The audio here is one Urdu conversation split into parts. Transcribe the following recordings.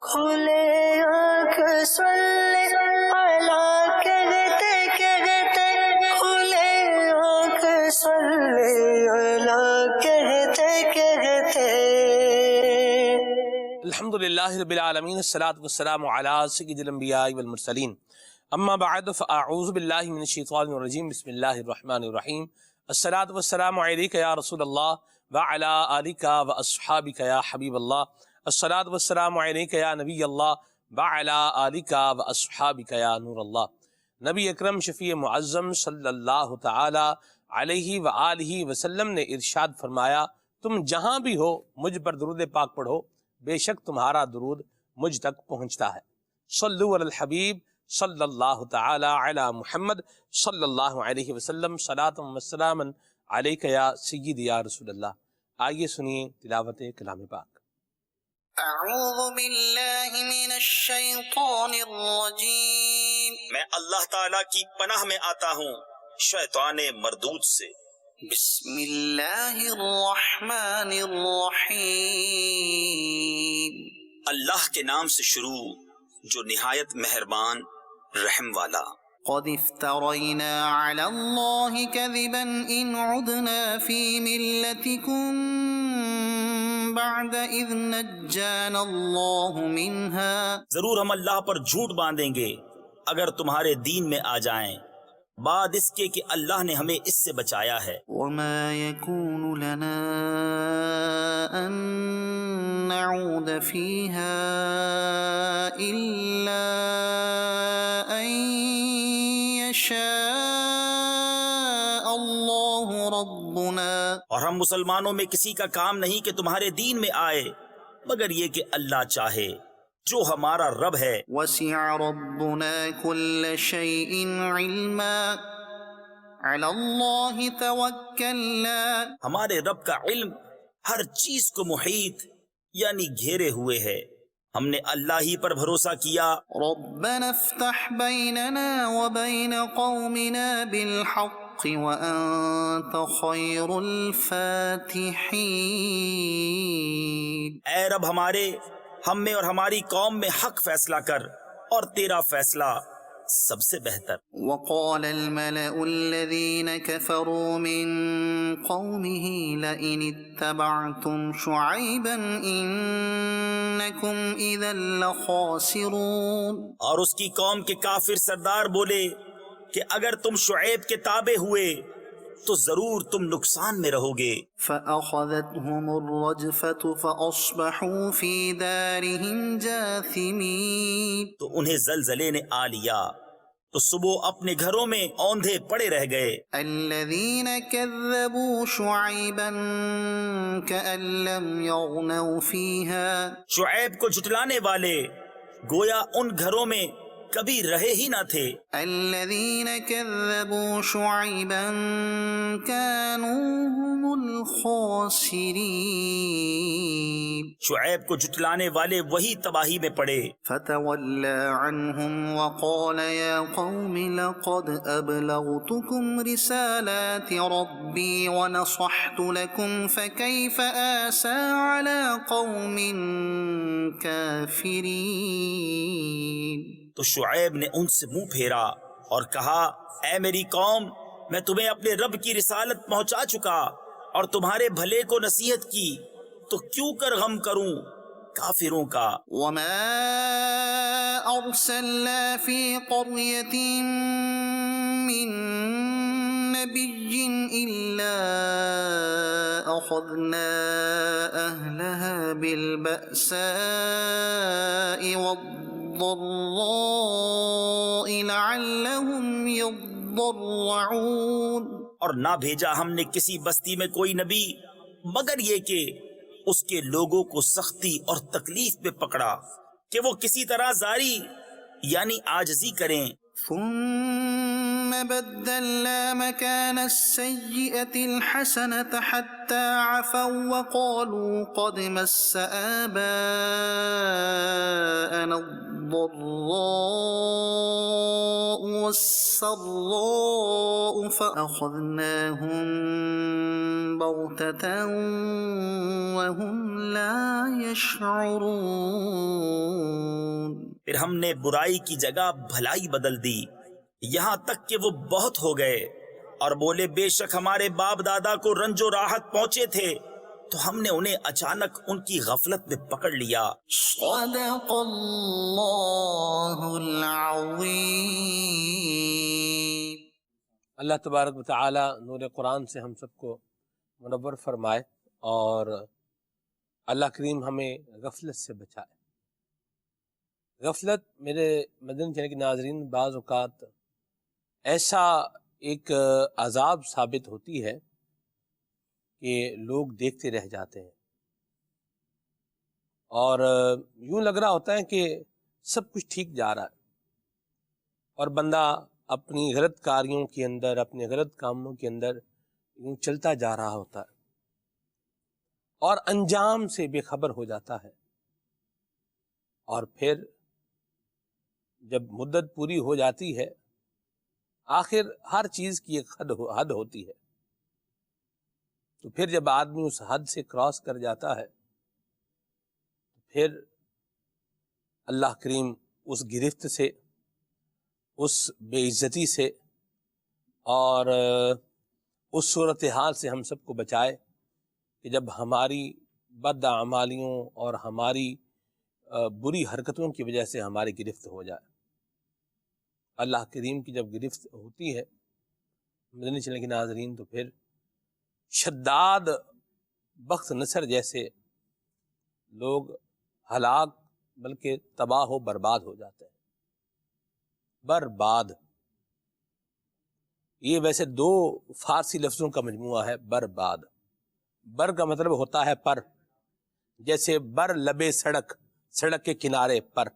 کھلے آنکھ سلے اللہ کہتے کہتے، کھلے آنکھ سلے اللہ کہتے کہتے۔ الحمدللہ رب العالمین، الصلاۃ والسلام علی سید الانبیاء والمرسلین، اما بعد فاعوذ باللہ من الشیطان الرجیم، بسم اللہ الرحمن الرحیم۔ الصلاۃ والسلام علیک یا رسول اللہ وعلی آلک واصحابک یا حبیب اللہ۔ الصلاۃ والسلام علیک یا نبی اللہ وعلی آلک واصحابک یا نور اللہ۔ نبی اکرم شفیع معظم صلی اللہ تعالی علیہ وآلہ وسلم نے ارشاد فرمایا، تم جہاں بھی ہو مجھ پر درود پاک پڑھو، بے شک تمہارا درود مجھ تک پہنچتا ہے۔ صلو علی الحبیب صلی اللہ تعالی علی محمد صلی اللہ علیہ وسلم، صلاۃ و سلاما علیک یا سید یا رسول اللہ۔ آئیے سنیے تلاوت کلام پاک۔ اعوذ باللہ من الشیطان الرجیم، میں اللہ تعالیٰ کی پناہ میں آتا ہوں شیطان مردود سے۔ بسم اللہ الرحمن الرحیم، اللہ کے نام سے شروع جو نہایت مہربان رحم والا۔ قد افترینا علی اللہ کذبا ان عدنا فی ملتکم بعد اذ نجانا اللہ منہا، ضرور ہم اللہ پر جھوٹ باندھیں گے اگر تمہارے دین میں آ جائیں بعد اس کے کہ اللہ نے ہمیں اس سے بچایا ہے۔ وما يكون لنا أن نعود فيها إلا أن يشاء الله ربنا، اور ہم مسلمانوں میں کسی کا کام نہیں کہ تمہارے دین میں آئے مگر یہ کہ اللہ چاہے، جو ہمارا رب ہے۔ وسع ربنا كل شيء علما على الله توكلنا، ہمارے رب کا علم ہر چیز کو محیط یعنی گھیرے ہوئے ہے، ہم نے اللہ ہی پر بھروسہ کیا۔ ربنا افتح بيننا وبين قومنا بالحق وأنت خير الفاتحين، اے رب ہمارے، ہم میں اور ہماری قوم میں حق فیصلہ کر اور تیرا فیصلہ سب سے بہتر۔ وقال الملأ الذين كفروا من قومه لئن اتبعتم شعيبا إنكم إذا لخاسرون، اور اس کی قوم کے کافر سردار بولے کہ اگر تم شعیب کے تابع ہوئے تو ضرور تم نقصان میں رہو گے۔ فأخذتهم الرجفة فأصبحوا في دارهم جاثمين، تو انہیں زلزلے نے آ لیا تو صبح اپنے گھروں میں اوندھے پڑے رہ گئے۔ الذين كذبوا شعيبا كأن لم يغنوا فيها، شعیب کو جھٹلانے والے گویا ان گھروں میں کبھی رہے ہی نہ تھے۔ الذين كذبوا شعيبا كانوا هم الخاسرين، شعیب کو جھٹلانے والے وہی تباہی میں پڑے۔ فتولى عنهم وقال يا قوم لقد أبلغتكم رسالات ربي ونصحت لكم فكيف آسى على قوم كافرين، تو شعیب نے ان سے منہ پھیرا اور کہا، اے میری قوم، میں تمہیں اپنے رب کی رسالت پہنچا چکا اور تمہارے بھلے کو نصیحت کی، تو کیوں کر غم کروں کافروں کا۔ وما أرسلنا في قرية من نبي إلا أخذنا أهلها بالبأساء والضراء لعلهم يضرعون، اور نہ بھیجا ہم نے کسی بستی میں کوئی نبی مگر یہ کہ اس کے لوگوں کو سختی اور تکلیف میں پکڑا کہ وہ کسی طرح زاری یعنی عاجزی کریں۔ ثم بدلنا مكان السيئة الحسنة حتى عفوا وقالوا قد مس آباءنا الضراء والسراء فأخذناهم بغتة وهم لا يشعرون۔ پھر ہم نے برائی کی جگہ بھلائی بدل دی، یہاں تک کہ وہ بہت ہو گئے اور بولے بے شک ہمارے باپ دادا کو رنج و راحت پہنچے تھے تو ہم نے انہیں اچانک ان کی غفلت میں پکڑ لیا۔ صدق اللہ العظیم۔ اللہ تبارک و تعالی نور قرآن سے ہم سب کو منور فرمائے اور اللہ کریم ہمیں غفلت سے بچائے۔ غفلت میرے مدنی چینل کے ناظرین بعض اوقات ایسا ایک عذاب ثابت ہوتی ہے کہ لوگ دیکھتے رہ جاتے ہیں اور یوں لگ رہا ہوتا ہے کہ سب کچھ ٹھیک جا رہا ہے اور بندہ اپنی غلط کاریوں کے اندر، اپنے غلط کاموں کے اندر یوں چلتا جا رہا ہوتا ہے اور انجام سے بے خبر ہو جاتا ہے، اور پھر جب مدت پوری ہو جاتی ہے، آخر ہر چیز کی ایک حد ہوتی ہے، تو پھر جب آدمی اس حد سے کراس کر جاتا ہے تو پھر اللہ کریم اس گرفت سے، اس بے عزتی سے اور اس صورتحال سے ہم سب کو بچائے کہ جب ہماری بد اعمالیوں اور ہماری بری حرکتوں کی وجہ سے ہماری گرفت ہو جائے۔ اللہ کریم کی جب گرفت ہوتی ہے مدنی چینل کے ناظرین تو پھر شداد بخت نصر جیسے لوگ ہلاک بلکہ تباہ و برباد ہو جاتے ہیں۔ برباد، یہ ویسے دو فارسی لفظوں کا مجموعہ ہے، برباد۔ بر کا مطلب ہوتا ہے پر، جیسے بر لبے سڑک، سڑک کے کنارے پر،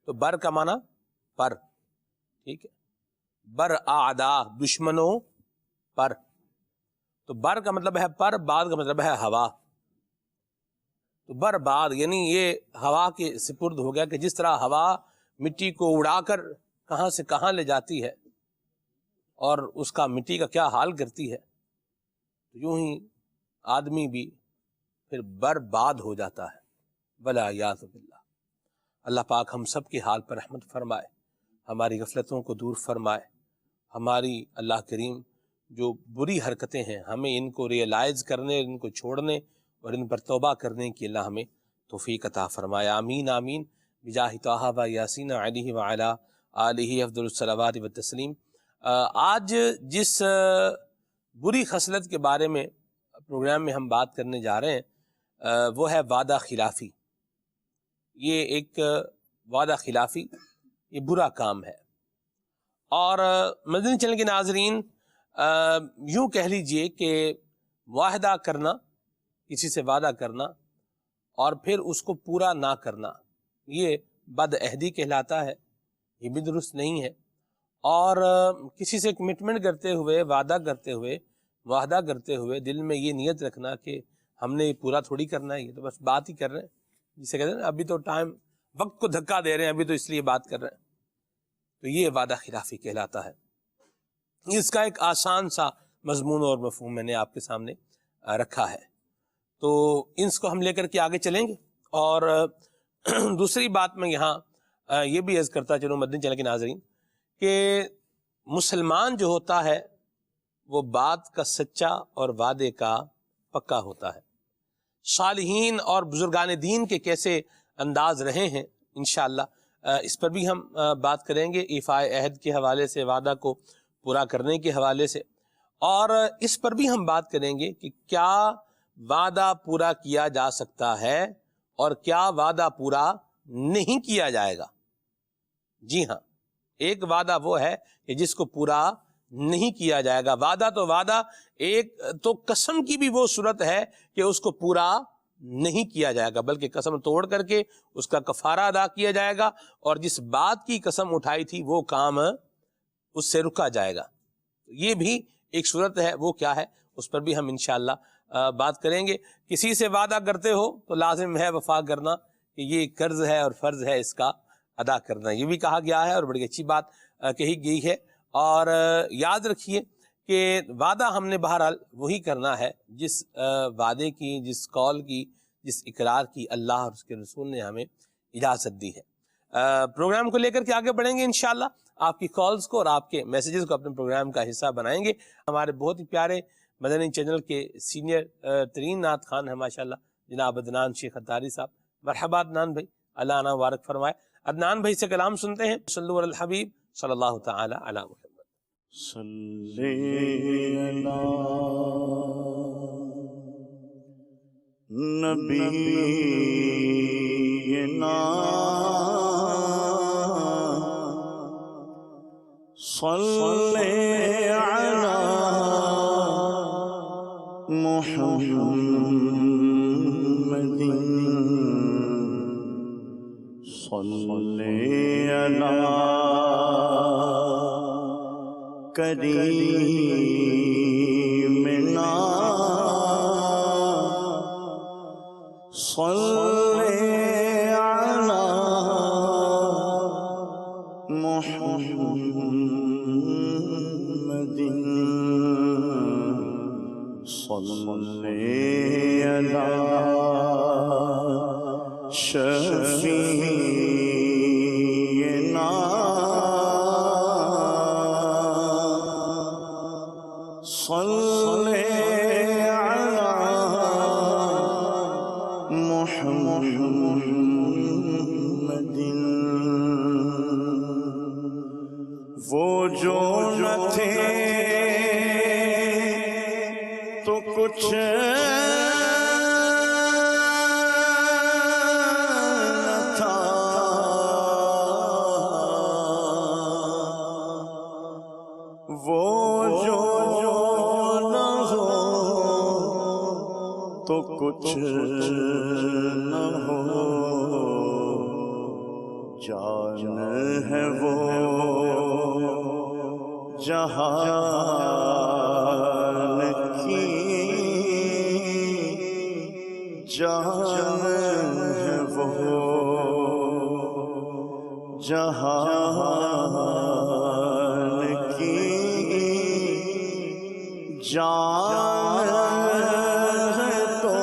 تو بر کا معنی پر، ٹھیک ہے۔ بر اعدا، دشمنوں پر، تو بر کا مطلب ہے پر، بعد کا مطلب ہے ہوا، تو برباد یعنی یہ ہوا کے سپرد ہو گیا کہ جس طرح ہوا مٹی کو اڑا کر کہاں سے کہاں لے جاتی ہے اور اس کا مٹی کا کیا حال کرتی ہے، تو یوں ہی آدمی بھی پھر برباد ہو جاتا ہے، والعیاذ باللہ۔ اللہ پاک ہم سب کے حال پر رحمت فرمائے، ہماری غفلتوں کو دور فرمائے، ہماری اللہ کریم جو بری حرکتیں ہیں ہمیں ان کو ریئلائز کرنے، ان کو چھوڑنے اور ان پر توبہ کرنے کی اللہ ہمیں توفیق عطا فرمائے، آمین آمین بجاہ طٰہٰ و یاسین علیہ وعلی آلہ افضل الصلوات والتسلیم۔ آج جس بری خصلت کے بارے میں پروگرام میں ہم بات کرنے جا رہے ہیں وہ ہے وعدہ خلافی۔ یہ ایک وعدہ خلافی یہ برا کام ہے، اور مدنی چینل کے ناظرین یوں کہہ لیجئے کہ معاہدہ کرنا، کسی سے وعدہ کرنا اور پھر اس کو پورا نہ کرنا، یہ بد عہدی کہلاتا ہے، یہ بھی درست نہیں ہے۔ اور کسی سے کمٹمنٹ کرتے ہوئے، وعدہ کرتے ہوئے، معاہدہ کرتے ہوئے دل میں یہ نیت رکھنا کہ ہم نے پورا تھوڑی کرنا ہے، یہ تو بس بات ہی کر رہے ہیں، جسے کہتے ہیں نا ابھی تو ٹائم، وقت کو دھکا دے رہے ہیں، ابھی تو اس لیے بات کر رہے ہیں، تو یہ وعدہ خلافی کہلاتا ہے۔ اس کا ایک آسان سا مضمون اور مفہوم میں نے آپ کے سامنے رکھا ہے، تو اس کو ہم لے کر کے آگے چلیں گے۔ اور دوسری بات میں یہاں یہ بھی عرض کرتا چلوں مدنی چینل کے ناظرین کہ مسلمان جو ہوتا ہے وہ بات کا سچا اور وعدے کا پکا ہوتا ہے۔ صالحین اور بزرگان دین کے کیسے انداز رہے ہیں انشاءاللہ اس پر بھی ہم بات کریں گے، ایفاء عہد کے حوالے سے، وعدہ کو پورا کرنے کے حوالے سے، اور اس پر بھی ہم بات کریں گے کہ کیا وعدہ پورا کیا جا سکتا ہے اور کیا وعدہ پورا نہیں کیا جائے گا۔ جی ہاں، ایک وعدہ وہ ہے کہ جس کو پورا نہیں کیا جائے گا۔ وعدہ تو وعدہ، ایک تو قسم کی بھی وہ صورت ہے کہ اس کو پورا نہیں کیا جائے گا، بلکہ قسم توڑ کر کے اس کا کفارہ ادا کیا جائے گا، اور جس بات کی قسم اٹھائی تھی وہ کام اس سے رکا جائے گا۔ یہ بھی ایک صورت ہے، وہ کیا ہے اس پر بھی ہم انشاءاللہ بات کریں گے۔ کسی سے وعدہ کرتے ہو تو لازم ہے وفا کرنا، کہ یہ قرض ہے اور فرض ہے اس کا ادا کرنا، یہ بھی کہا گیا ہے اور بڑی اچھی بات کہی گئی ہے۔ اور یاد رکھیے کہ وعدہ ہم نے بہرحال وہی کرنا ہے جس وعدے کی، جس قول کی، جس اقرار کی اللہ اور اس کے رسول نے ہمیں اجازت دی ہے۔ پروگرام کو لے کر کے آگے بڑھیں گے انشاءاللہ. آپ کی کالز کو اور آپ کے میسیجز کو اپنے پروگرام کا حصہ بنائیں گے. ہمارے بہت ہی پیارے مدنی چینل کے سینئر ترین نعت خان ہیں ماشاءاللہ جناب عدنان شیخ اتاری صاحب. مرحبا عدنان بھائی, اللہ عنہ مبارک فرمائے. عدنان بھائی سے کلام سنتے ہیں. صلو علی الحبیب صلی اللہ تعالی علی محمد. صلی علی نبینا صلی علی محمد صلی علی کریمنا صلی علی محمد صلی علی شفیعنا صلی علی محمد. وہ جو نہ تھے تو کچھ نہ تھا, وہ جو نہ ہو تو کچھ نہ ہو, جان ہے وہ جہان کی, جان ہے وہ جہان کی, جان ہے تو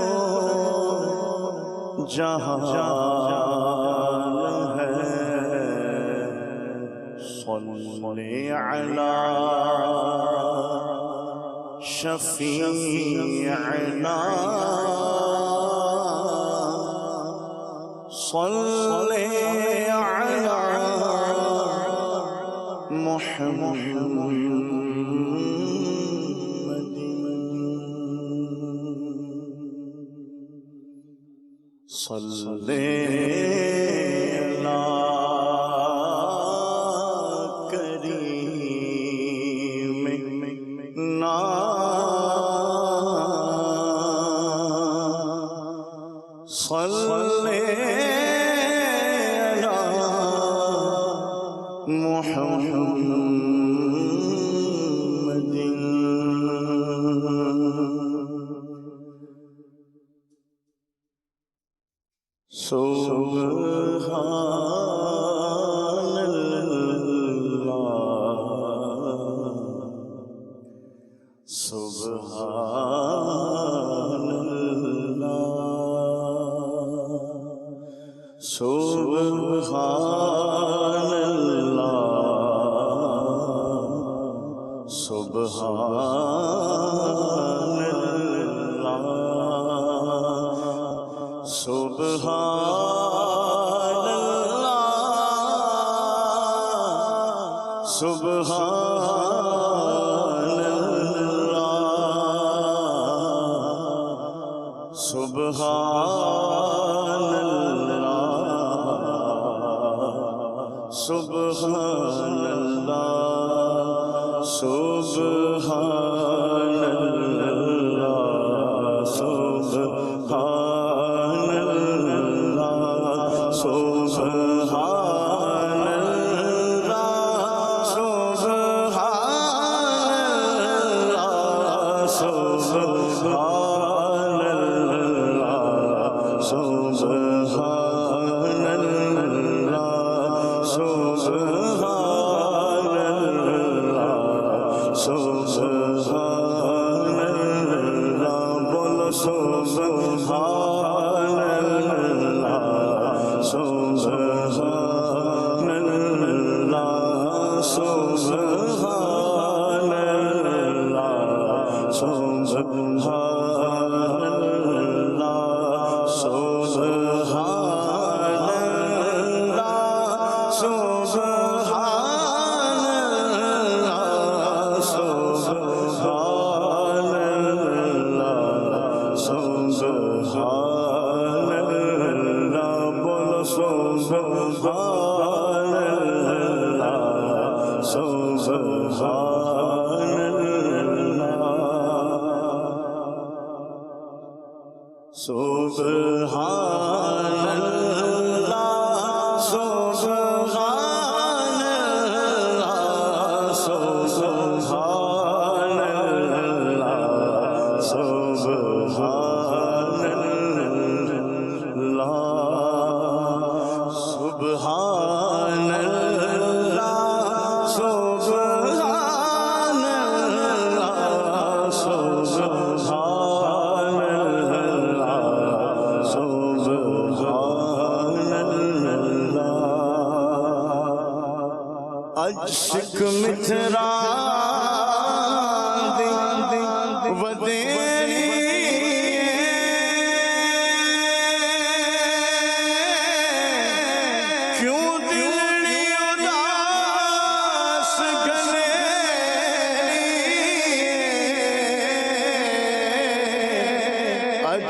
جہان ہے. صلی علی شفیعنا صلی علی محمد صلی صلی علی محمد. سبحان اللہ سبحان اللہ سبحان اللہ سبحان اللہ سبحان اللہ سبحان اللہ سبحان اللہ سبحان اللہ سبحان اللہ سبحان اللہ سبحان اللہ سبحان اللہ سبحان اللہ سبحان اللہ سبحان اللہ سبحان اللہ سبحان اللہ سبحان اللہ سبحان اللہ سبحان اللہ سبحان اللہ سبحان اللہ سبحان اللہ سبحان اللہ سبحان اللہ عشق مترا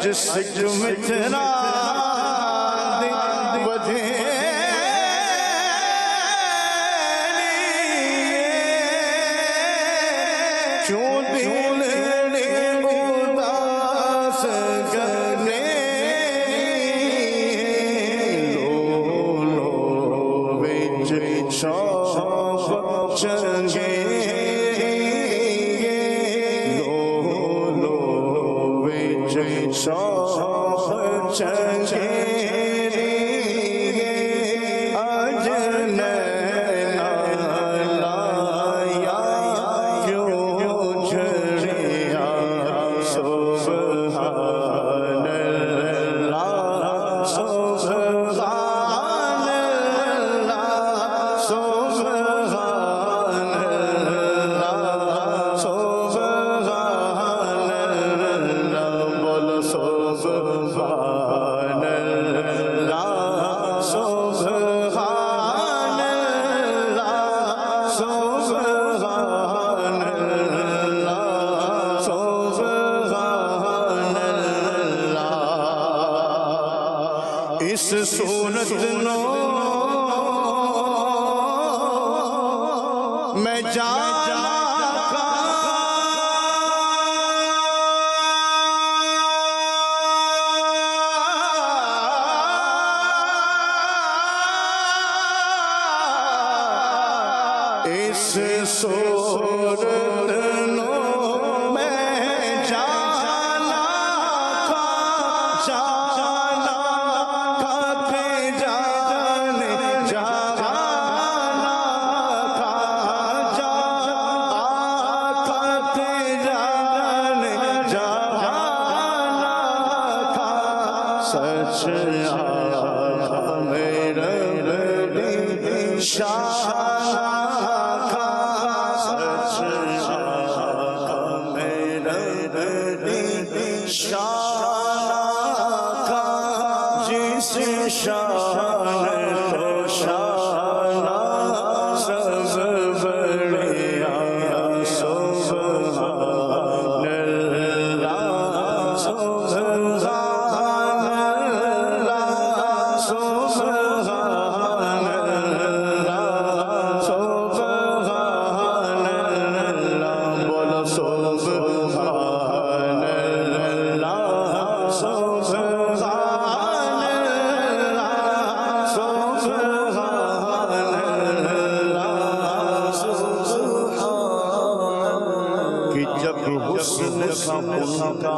جس مترا وجہ کیوں دل اداس کرنے لو وچ شوق چنگے شوق چنگے اج نینا لایا کیوں جھڑیا سبحان اللہ سبحان اللہ سبحان اللہ سبحان اللہ بولو سبحان اللہ سبحان اللہ سبحان اللہ سبحان اللہ اس صورت نو میں اس صورت نو میں جانا کھاتے جانے جانا کھاتے جانے جانا سچ میرا شاہ شان تو شان سب بڑیا سبحان اللہ سبحان اللہ سبحان اللہ سبحان اللہ بولو سبحان اللہ سبحان کہ جب حسن کا ان کا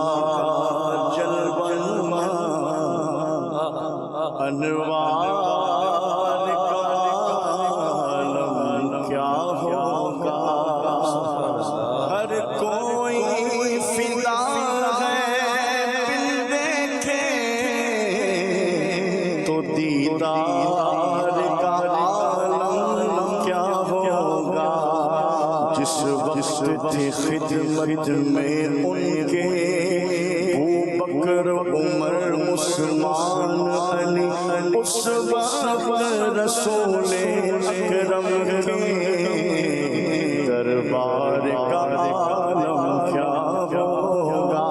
جلوہ انوار کا عالم کیا ہوگا ہر کوئی فدا ہے بن دیکھے تو دیدار کا عالم کیا ہوگا جس وقت تھی خدمت میں ان کے ابوبکر عمر عثمان علی اس وقت رسول اکرم کے دربار کا عالم کیا ہوگا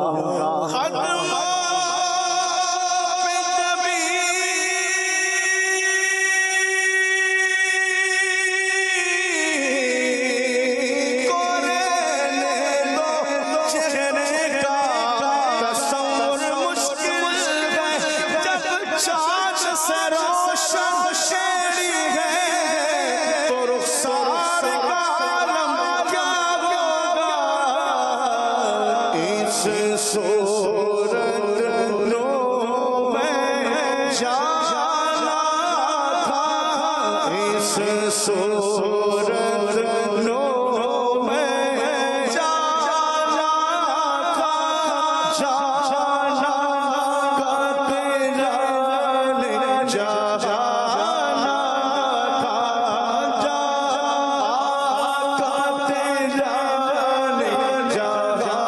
صورت نو میں جانا تھا، جانا کا تیرا نے جانا تھا، جانا کا تیرا نے جانا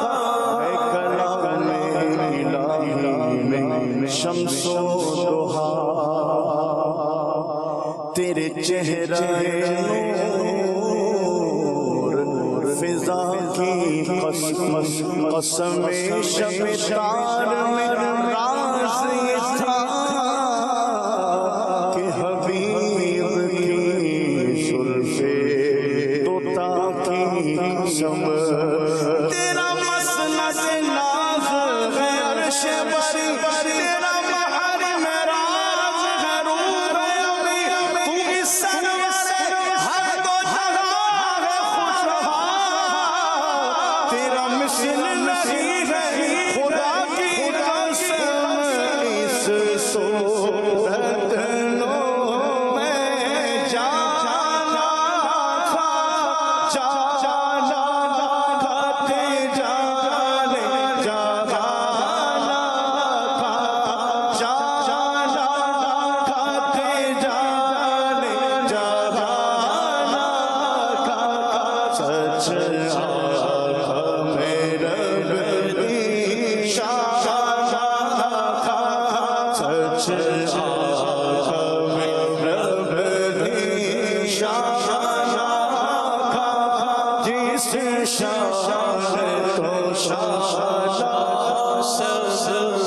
تھا۔ اے کلام الہی میں شمس و ضحیٰ تیرے چہرہ نور، فضا کی قسم شب تار میں راز یہ تھا کہ حبیب کی زلف طوطا کی قسم، تیرا مسند ناز ہے عرش بری، تیرا محرم راز ہے روح امی، تو اس سرور ہر دو جہاں ہے خوشحال، تیرا مثل نہیں ہے خدا کی قسم، اس صورت نو میں جانا تھا، جانا تھا تیرا نے جانا تھا، جانا تھا تیرا نے جانا تھا، سچ آقا میرا بدی شانا تھا، سچ آقا میرا بدی شانا تھا، جس شان تو شانا سب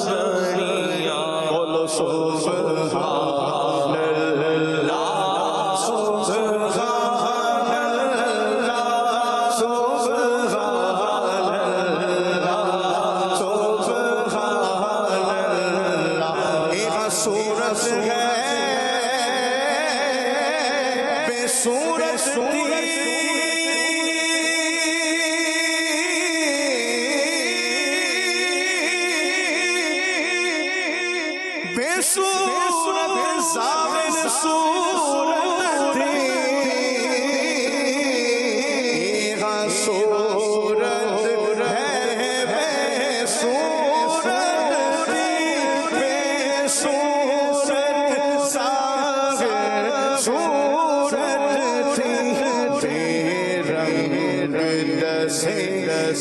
بڑیا، بولو سبحان اللہ، سبحان اللہ، سبحان اللہ، سبحان اللہ۔ ایک صورت ہے بے صورت بے صورت ظاہر صورت تھی، ایک صورت ہے بے صورت تھی، بے صورت ظاہر صورت تھی، تیرا دس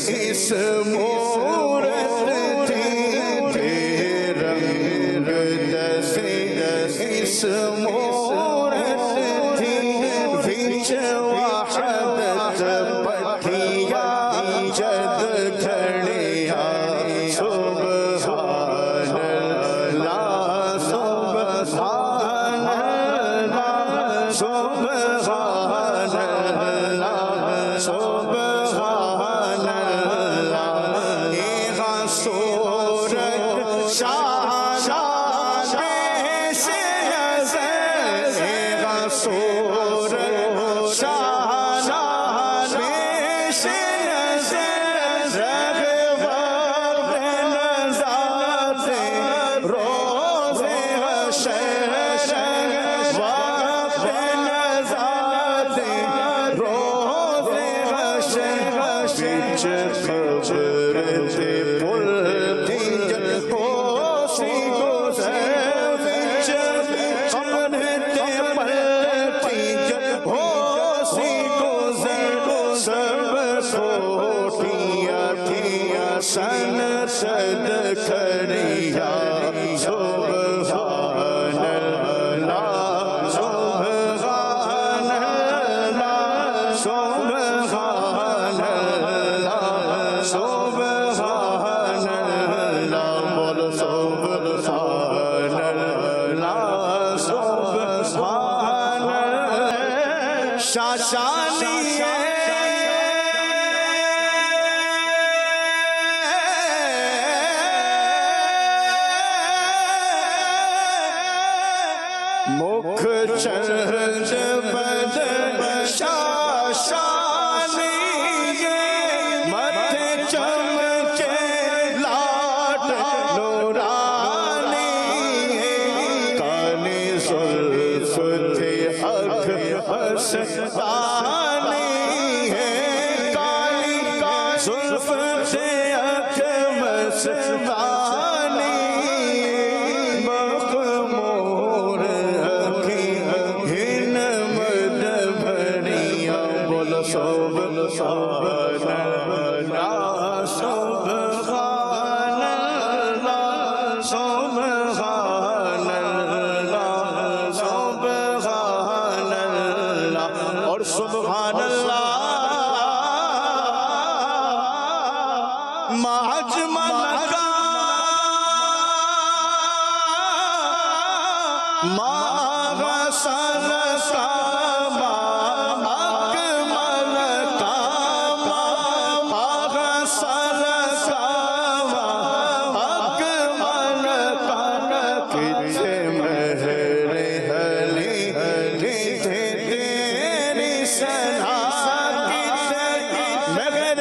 اس مورت تھی، تیرا دس اس مورت تھی، وچ وحدت پٹھیا جد کھڑیا، سبحان اللہ، سبحان اللہ، سبحان اللہ، سبحان اللہ۔ ایک صورت شانا پیش نظر، ایک صورت شانا پیش نظر، رغبت نظر روز حشر، وقت نظر روز حشر، بچ قبر تے پل دیگر ہوسی گزر، بچ قبر تے پل دیگر ہوسی گزر، سب کوٹیاں تھیا سن سد کھڑیا، سبحان اللہ، سبحان اللہ، سبحان اللہ، سبحان اللہ، بولو سبحان اللہ، سبحان اللہ۔ شاشانی مکھ چند بدن شاشانی، متھے چمکے لاٹ نورانی، کانی زلف مستانی ہے کالی زلف سے اک مستانی مخمور اکھیں مد بھریاں بولو سبحان اللہ سبحان اللہ سبحان اللہ سبحان اللہ اور سبحان اللہ ما اجمل کا ما غسل کا ما اکمل کا ما غسل کا ما اکمل کا کتھے مہر علی کتھے تیری ثنا کتھے مہر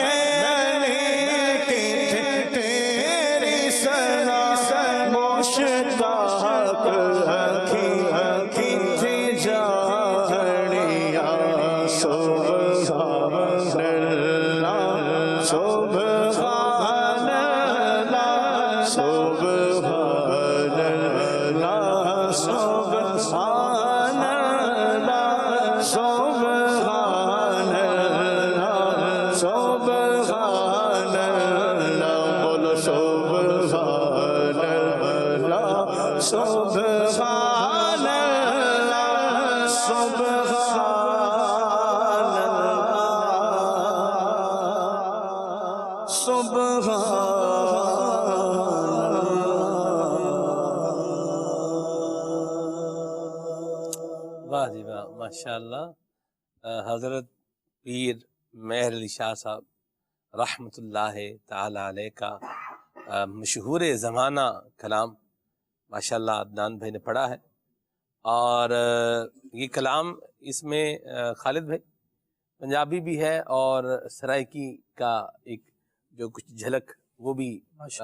علی کتھے تیری ثنا مشتاق کتھے جاڑیاں سبحان اللہ سبحان اللہ سبحان اللہ سبحان اللہ سبحان اللہ سبحان اللہ بولو سبحان اللہ سبحان اللہ سبحان اللہ واہ جی واہ، ماشاء اللہ۔ حضرت پیر مہر علی شاہ صاحب رحمۃ اللہ تعالی علیہ کا مشہور زمانہ کلام ماشاء اللہ عدنان بھائی نے پڑھا ہے، اور یہ کلام اس میں خالد بھائی پنجابی بھی ہے اور سرائکی کا ایک جو کچھ جھلک وہ بھی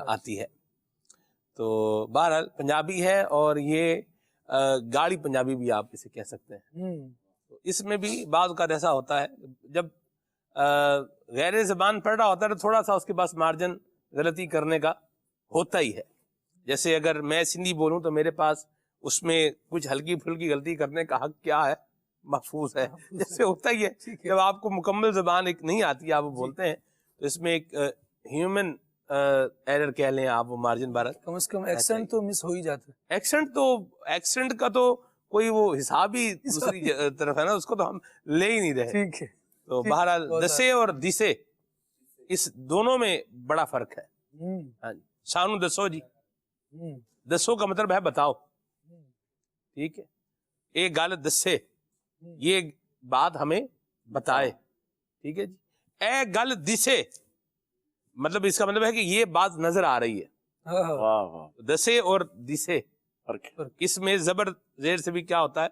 آتی ہے، تو بہرحال پنجابی ہے، اور یہ گاڑی پنجابی بھی آپ اسے کہہ سکتے ہیں۔ اس میں بھی بعض اوقات ایسا ہوتا ہے جب غیر زبان پڑھ رہا ہوتا ہے تو تھوڑا سا اس کے پاس مارجن غلطی کرنے کا ہوتا ہی ہے، جیسے اگر میں سندھی بولوں تو میرے پاس اس میں کچھ ہلکی پھلکی غلطی کرنے کا حق کیا ہے، محفوظ ہے، جیسے ہوتا ہی ہے جب آپ کو مکمل زبان ایک نہیں آتی آپ وہ بولتے ہیں تو اس میں ایک ہیومن ایرر کہہ لیں آپ، وہ مارجن بارہ کم از کم ایکسنٹ تو مس ہو ہی جاتا ہے۔ ایکسنٹ کا تو کوئی وہ حساب ہی دوسری طرف ہے نا، اس کو تو ہم لے ہی نہیں رہے۔ ٹھیک ہے، تو بہرحال دسے اور دیسے اس دونوں میں بڑا فرق ہے۔ ہاں جی، سانو دسو جی، دسو کا مطلب ہے بتاؤ، ٹھیک ہے، ایک گل دسے یہ بات ہمیں بتائے، ٹھیک ہے جی۔ اے گل دسے مطلب اس کا مطلب ہے کہ یہ بات نظر آ رہی ہے۔ دسے اور دسے اس میں زبر زیر سے بھی کیا ہوتا ہے،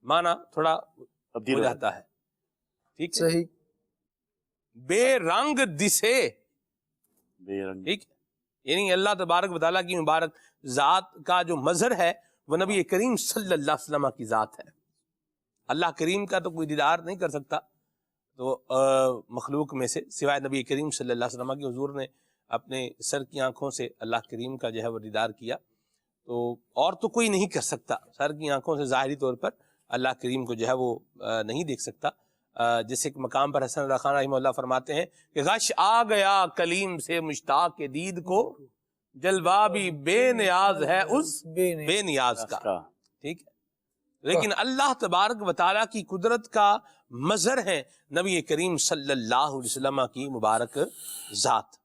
معنی تھوڑا ہو جاتا ہے، ٹھیک ہے۔ صحیح۔ بے رنگ دسے، ٹھیک ہے، یعنی اللہ تبارک و تعالیٰ کی مبارک ذات کا جو مظہر ہے وہ نبی کریم صلی اللہ علیہ وسلم کی ذات ہے۔ اللہ کریم کا تو کوئی دیدار نہیں کر سکتا تو مخلوق میں سے سوائے نبی کریم صلی اللہ علیہ وسلم کی، حضور نے اپنے سر کی آنکھوں سے اللہ کریم کا جو ہے وہ دیدار کیا، تو اور تو کوئی نہیں کر سکتا، سر کی آنکھوں سے ظاہری طور پر اللہ کریم کو جو ہے وہ نہیں دیکھ سکتا۔ جیسے ایک مقام پر حسن اللہ خان رحمہ اللہ فرماتے ہیں کہ غش آ گیا کلیم سے مشتاق کے دید کو، جلوہ بھی بے نیاز ہے اس بے نیاز کا، ٹھیک ہے۔ لیکن اللہ تبارک و تعالیٰ کی قدرت کا مظہر ہے نبی کریم صلی اللہ علیہ وسلم کی مبارک ذات،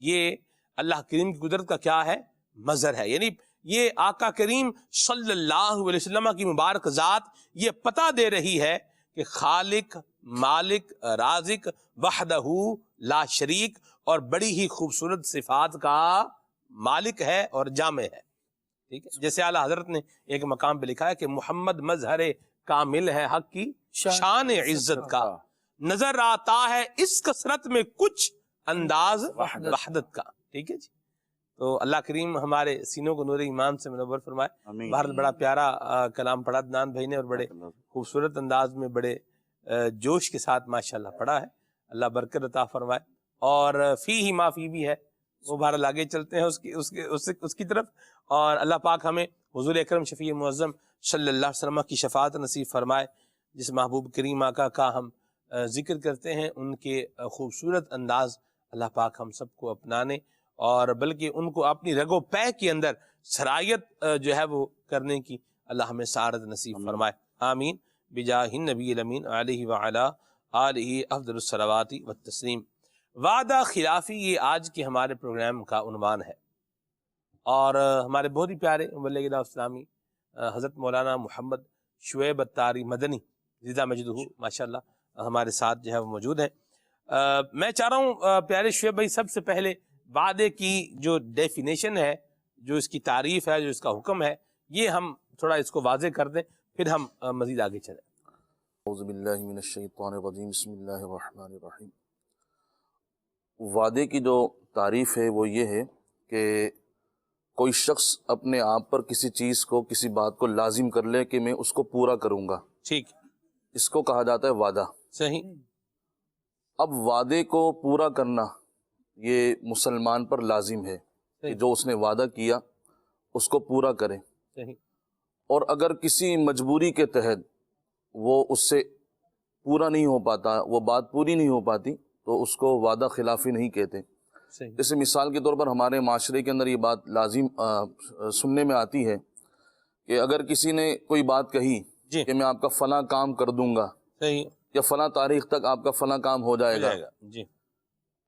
یہ اللہ کریم کی قدرت کا کیا ہے، مظہر ہے، یعنی یہ آقا کریم صلی اللہ علیہ وسلم کی مبارک ذات یہ پتہ دے رہی ہے کہ خالق، مالک، رازق، وحدہ لا شریک اور بڑی ہی خوبصورت صفات کا مالک ہے اور جامع ہے، ٹھیک ہے۔ جیسے اعلیٰ حضرت نے ایک مقام پہ لکھا ہے کہ محمد مظہر کامل ہے حق کی شان عزت کا، نظر آتا ہے اس کثرت میں کچھ انداز وحدت کا، ٹھیک ہے جی۔ تو اللہ کریم ہمارے سینوں کو نور ایمان سے منور فرمائے. آمین. بہرحال بڑا پیارا کلام پڑھا عدنان بھائی نے، اور بڑے خوبصورت انداز میں بڑے جوش کے ساتھ ماشاءاللہ پڑھا ہے. اللہ برکت عطا فرمائے. اور فی ہی ما فی بھی ہے، وہ بہرحال آگے چلتے ہیں اس کی طرف. اور اللہ پاک ہمیں حضور اکرم شفیع معظم صلی اللہ علیہ وسلم کی شفاعت نصیب فرمائے. جس محبوب کریم آقا کا ہم ذکر کرتے ہیں، ان کے خوبصورت انداز اللہ پاک ہم سب کو اپنانے، اور بلکہ ان کو اپنی رگ و پے کے اندر سرایت جو ہے وہ کرنے کی اللہ ہمیں سعادت نصیب فرمائے. آمین بجاہ النبی الامین علیہ وعلی آلہ افضل الصلوات والتسلیم. وعدہ خلافی یہ آج کے ہمارے پروگرام کا عنوان ہے، اور ہمارے بہت ہی پیارے مبلغ دعوت اسلامی حضرت مولانا محمد شعیب اتاری مدنی زندہ مجدہ ماشاءاللہ ہمارے ساتھ جو ہے وہ موجود ہیں. میں چاہ رہا ہوں پیارے شعیب بھائی، سب سے پہلے وعدے کی جو ڈیفینیشن ہے، جو اس کی تعریف ہے، جو اس کا حکم ہے، یہ ہم تھوڑا اس کو واضح کر دیں، پھر ہم مزید آگے چلیں. اعوذ باللہ من الشیطان الرجیم، بسم اللہ الرحمن الرحیم. وعدے کی جو تعریف ہے وہ یہ ہے کہ کوئی شخص اپنے آپ پر کسی چیز کو، کسی بات کو لازم کر لے کہ میں اس کو پورا کروں گا، ٹھیک، اس کو کہا جاتا ہے وعدہ. صحیح. اب وعدے کو پورا کرنا یہ مسلمان پر لازم ہے کہ جو اس نے وعدہ کیا اس کو پورا کرے. صحیح. اور اگر کسی مجبوری کے تحت وہ اس سے پورا نہیں ہو پاتا، وہ بات پوری نہیں ہو پاتی، تو اس کو وعدہ خلافی نہیں کہتے. صحیح. جیسے مثال کے طور پر ہمارے معاشرے کے اندر یہ بات لازم سننے میں آتی ہے کہ اگر کسی نے کوئی بات کہی جی، کہ میں آپ کا فلاں کام کر دوں گا، صحیح، یا فلاں تاریخ تک آپ کا فلاں کام ہو جائے گا. جی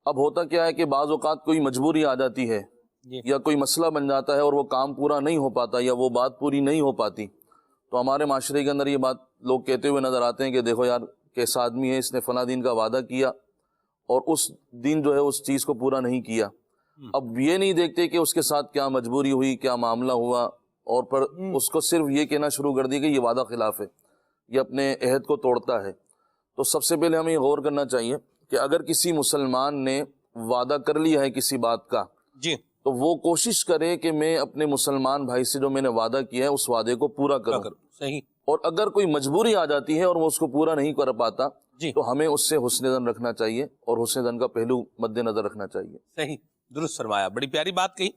اب ہوتا کیا ہے کہ بعض اوقات کوئی مجبوری آ جاتی ہے جی، یا کوئی مسئلہ بن جاتا ہے اور وہ کام پورا نہیں ہو پاتا یا وہ بات پوری نہیں ہو پاتی، تو ہمارے معاشرے کے اندر یہ بات لوگ کہتے ہوئے نظر آتے ہیں کہ دیکھو یار کیسا آدمی ہے، اس نے فلاں دن کا وعدہ کیا اور اس دن جو ہے اس چیز کو پورا نہیں کیا. اب یہ نہیں دیکھتے کہ اس کے ساتھ کیا مجبوری ہوئی، کیا معاملہ ہوا، اور پر اس کو صرف یہ کہنا شروع کر دی کہ یہ وعدہ خلاف ہے، یہ اپنے عہد کو توڑتا ہے. تو سب سے پہلے ہمیں یہ غور کرنا چاہیے کہ اگر کسی مسلمان نے وعدہ کر لیا ہے کسی بات کا، جی، تو وہ کوشش کرے کہ میں اپنے مسلمان بھائی سے جو میں نے وعدہ کیا ہے اس وعدے کو پورا کروں. صحیح. اور اگر کوئی مجبوری آ جاتی ہے اور وہ اس کو پورا نہیں کر پاتا، جی، تو ہمیں اس سے حسن ظن رکھنا چاہیے اور حسن ظن کا پہلو مد نظر رکھنا چاہیے. صحیح، درست فرمایا، بڑی پیاری بات کہی.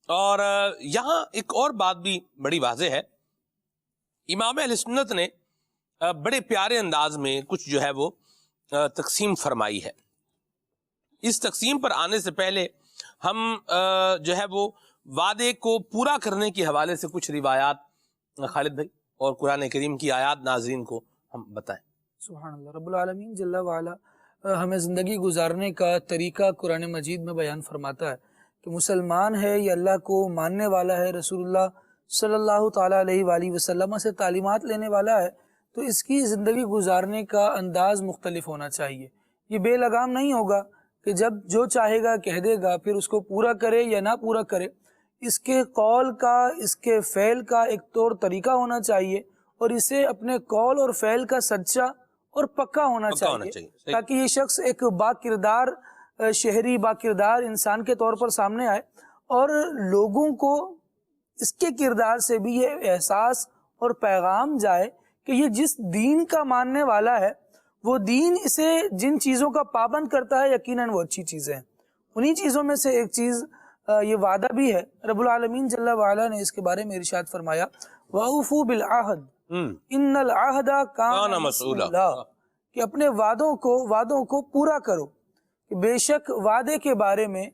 اور یہاں ایک اور بات بھی بڑی واضح ہے. امام اہل سنت نے بڑے پیارے انداز میں کچھ جو ہے وہ تقسیم فرمائی ہے. اس تقسیم پر آنے سے پہلے ہم جو ہے وہ وعدے کو پورا کرنے کے حوالے سے کچھ روایات خالد بھائی اور قرآن کریم کی آیات ناظرین کو ہم بتائیں. سبحان اللہ. رب العالمین جل وعلا ہمیں زندگی گزارنے کا طریقہ قرآن مجید میں بیان فرماتا ہے کہ مسلمان ہے، یہ اللہ کو ماننے والا ہے، رسول اللہ صلی اللہ تعالیٰ علیہ وآلہ وسلم سے تعلیمات لینے والا ہے، تو اس کی زندگی گزارنے کا انداز مختلف ہونا چاہیے. یہ بے لگام نہیں ہوگا کہ جب جو چاہے گا کہہ دے گا، پھر اس کو پورا کرے یا نہ پورا کرے. اس کے قول کا، اس کے فعل کا ایک طور طریقہ ہونا چاہیے، اور اسے اپنے قول اور فعل کا سچا اور پکا ہونا چاہیے تاکہ یہ شخص ایک با کردار شہری، با کردار انسان کے طور پر سامنے آئے، اور لوگوں کو اس کے کردار سے بھی یہ احساس اور پیغام جائے کہ یہ جس دین کا ماننے والا ہے، وہ دین اسے جن چیزوں کا پابند کرتا ہے یقیناً وہ اچھی چیزیں ہیں. انہی چیزوں میں سے ایک چیز یہ وعدہ بھی ہے. رب العالمین جل وعلا نے اس کے بارے میں ارشاد فرمایا وَأَوْفُوا بِالْعَهْدِ إِنَّ الْعَهْدَ كَانَ مَسْئُولًا، کہ اپنے وعدوں کو پورا کرو، کہ بے شک وعدے کے بارے میں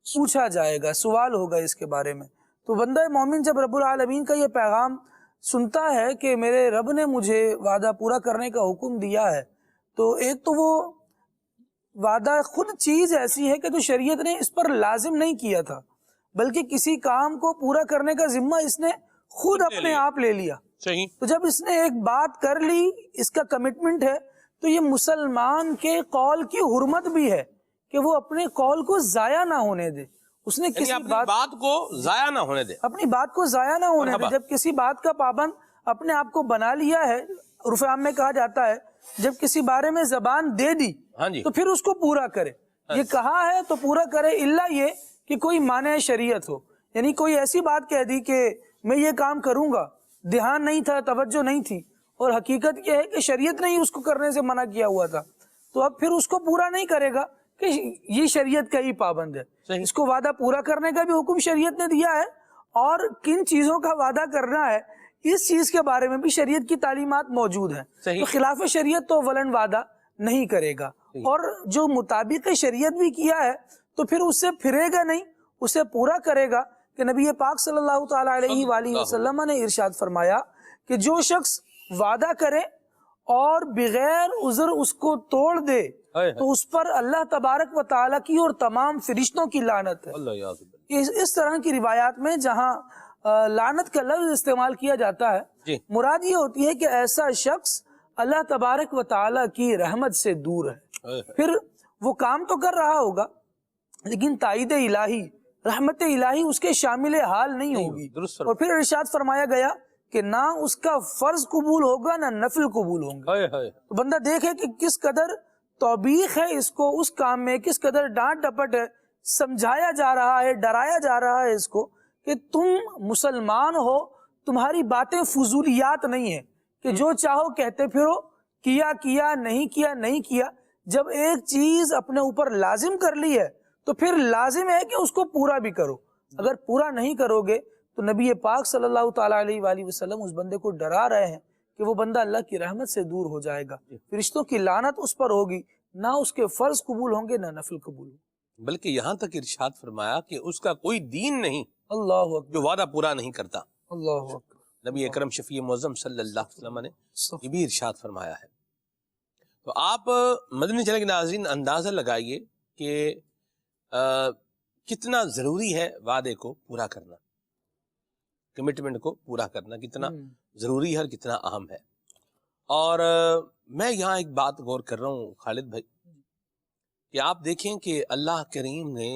پوچھا جائے گا، سوال ہوگا اس کے بارے میں. تو بندہ مومن جب رب العالمین کا یہ پیغام سنتا ہے کہ میرے رب نے مجھے وعدہ پورا کرنے کا حکم دیا ہے، تو ایک تو وہ وعدہ خود چیز ایسی ہے کہ جو شریعت نے اس پر لازم نہیں کیا تھا، بلکہ کسی کام کو پورا کرنے کا ذمہ اس نے خود اپنے آپ لے لیا. صحیح. تو جب اس نے ایک بات کر لی، اس کا کمٹمنٹ ہے، تو یہ مسلمان کے قول کی حرمت بھی ہے کہ وہ اپنے قول کو ضائع نہ ہونے دے. اس نے کسی بات کو ضائع نہ ہونے دے، اپنی بات کو ضائع نہ ہونے دے. جب کسی بات کا پابند اپنے آپ کو بنا لیا ہے، عرف عام میں کہا جاتا ہے جب کسی بارے میں زبان دے دی تو پھر اس کو پورا کرے. یہ کہا ہے تو پورا کرے، الا یہ کہ کوئی مانع شریعت ہو، یعنی کوئی ایسی بات کہہ دی کہ میں یہ کام کروں گا، دھیان نہیں تھا، توجہ نہیں تھی، اور حقیقت یہ ہے کہ شریعت نے ہی اس کو کرنے سے منع کیا ہوا تھا، تو اب پھر اس کو پورا نہیں کرے گا کہ یہ شریعت کا ہی پابند ہے۔ اس کو وعدہ پورا کرنے کا بھی حکم شریعت نے دیا ہے، اور کن چیزوں کا وعدہ کرنا ہے اس چیز کے بارے میں بھی شریعت کی تعلیمات موجود ہیں، تو خلاف شریعت تو ولن وعدہ نہیں کرے گا، اور جو مطابق شریعت بھی کیا ہے تو پھر اس سے پھرے گا نہیں، اسے پورا کرے گا، کہ نبی پاک صلی اللہ تعالی علیہ وآلہ وسلم نے ارشاد فرمایا کہ جو شخص وعدہ کرے اور بغیر عذر اس کو توڑ دے تو اس پر اللہ تبارک و تعالیٰ کی اور تمام فرشتوں کی لعنت ہے۔ اس طرح کی روایات میں جہاں لعنت کا لفظ استعمال کیا جاتا ہے، مراد یہ ہوتی ہے کہ ایسا شخص اللہ تبارک و تعالیٰ کی رحمت سے دور ہے، پھر وہ کام تو کر رہا ہوگا لیکن تائید الہی، رحمت الہی اس کے شامل حال نہیں ہوگی، اور پھر ارشاد فرمایا گیا کہ نہ اس کا فرض قبول ہوگا نہ نفل قبول ہوں گے۔ تو بندہ دیکھے کہ کس قدر توبیخ ہے اس کو اس کام میں، کس قدر ڈانٹ ڈپٹ ہے، سمجھایا جا رہا ہے، ڈرایا جا رہا ہے اس کو کہ تم مسلمان ہو، تمہاری باتیں فضولیات نہیں ہیں کہ جو چاہو کہتے پھرو، کیا کیا نہیں کیا نہیں کیا۔ جب ایک چیز اپنے اوپر لازم کر لی ہے تو پھر لازم ہے کہ اس کو پورا بھی کرو، اگر پورا نہیں کرو گے تو نبی پاک صلی اللہ تعالیٰ علیہ وآلہ وسلم اس بندے کو ڈرا رہے ہیں کہ وہ بندہ اللہ کی رحمت سے دور ہو جائے گا، فرشتوں کی لعنت اس پر ہوگی، نہ اس کے فرض قبول ہوں گے نہ نفل قبول ہوں گے، بلکہ یہاں تک ارشاد فرمایا کہ اس کا کوئی دین نہیں اللہ اکبر، جو وعدہ پورا نہیں کرتا۔ اللہ اکبر۔ نبی اکرم شفیع معظم صلی اللہ علیہ وسلم نے یہ بھی ارشاد فرمایا ہے۔ تو آپ مدنی چینل کے ناظرین اندازہ لگائیے کہ کتنا ضروری ہے وعدے کو پورا کرنا، کمٹمنٹ کو پورا کرنا کتنا ضروری ہے اور کتنا اہم ہے۔ اور میں یہاں ایک بات غور کر رہا ہوں خالد بھائی، کہ آپ دیکھیں کہ اللہ کریم نے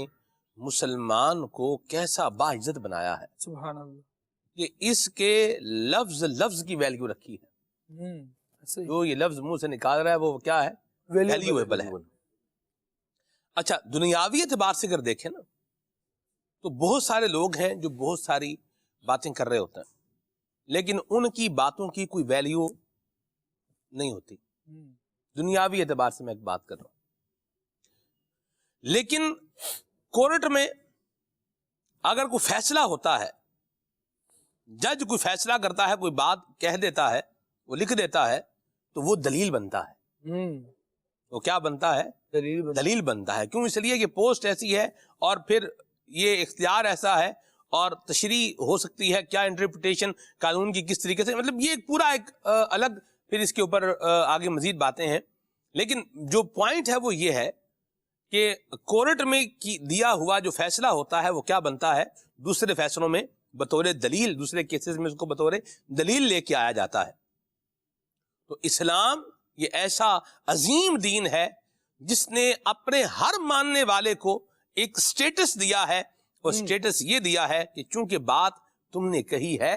مسلمان کو کیسا باعزت بنایا ہے، سبحان اللہ، کہ اس کے لفظ کی ویلیو رکھی ہے، جو یہ لفظ منہ سے نکال رہا ہے وہ کیا ہے، ویلیویبل ہے۔ اچھا دنیاوی اعتبار سے اگر دیکھیں نا تو بہت سارے لوگ ہیں جو بہت ساری باتیں کر رہے ہوتے ہیں لیکن ان کی باتوں کی کوئی ویلیو نہیں ہوتی، دنیاوی اعتبار سے میں ایک بات کر رہا ہوں۔ لیکن کورٹ میں اگر کوئی فیصلہ ہوتا ہے، جج کوئی فیصلہ کرتا ہے، کوئی بات کہہ دیتا ہے، وہ لکھ دیتا ہے، تو وہ دلیل بنتا ہے، وہ کیا بنتا ہے، دلیل بنتا ہے۔ کیوں؟ اس لیے کہ پوسٹ ایسی ہے اور پھر یہ اختیار ایسا ہے اور تشریح ہو سکتی ہے، کیا انٹرپریٹیشن قانون کی کس طریقے سے، مطلب یہ ایک پورا ایک الگ پھر اس کے اوپر آگے مزید باتیں ہیں۔ لیکن جو پوائنٹ ہے وہ یہ ہے کہ کورٹ میں دیا ہوا جو فیصلہ ہوتا ہے وہ کیا بنتا ہے، دوسرے فیصلوں میں بطور دلیل، دوسرے کیسز میں اس کو بطور دلیل لے کے آیا جاتا ہے۔ تو اسلام یہ ایسا عظیم دین ہے جس نے اپنے ہر ماننے والے کو ایک سٹیٹس دیا ہے، اور سٹیٹس یہ دیا ہے کہ چونکہ بات تم نے کہی ہے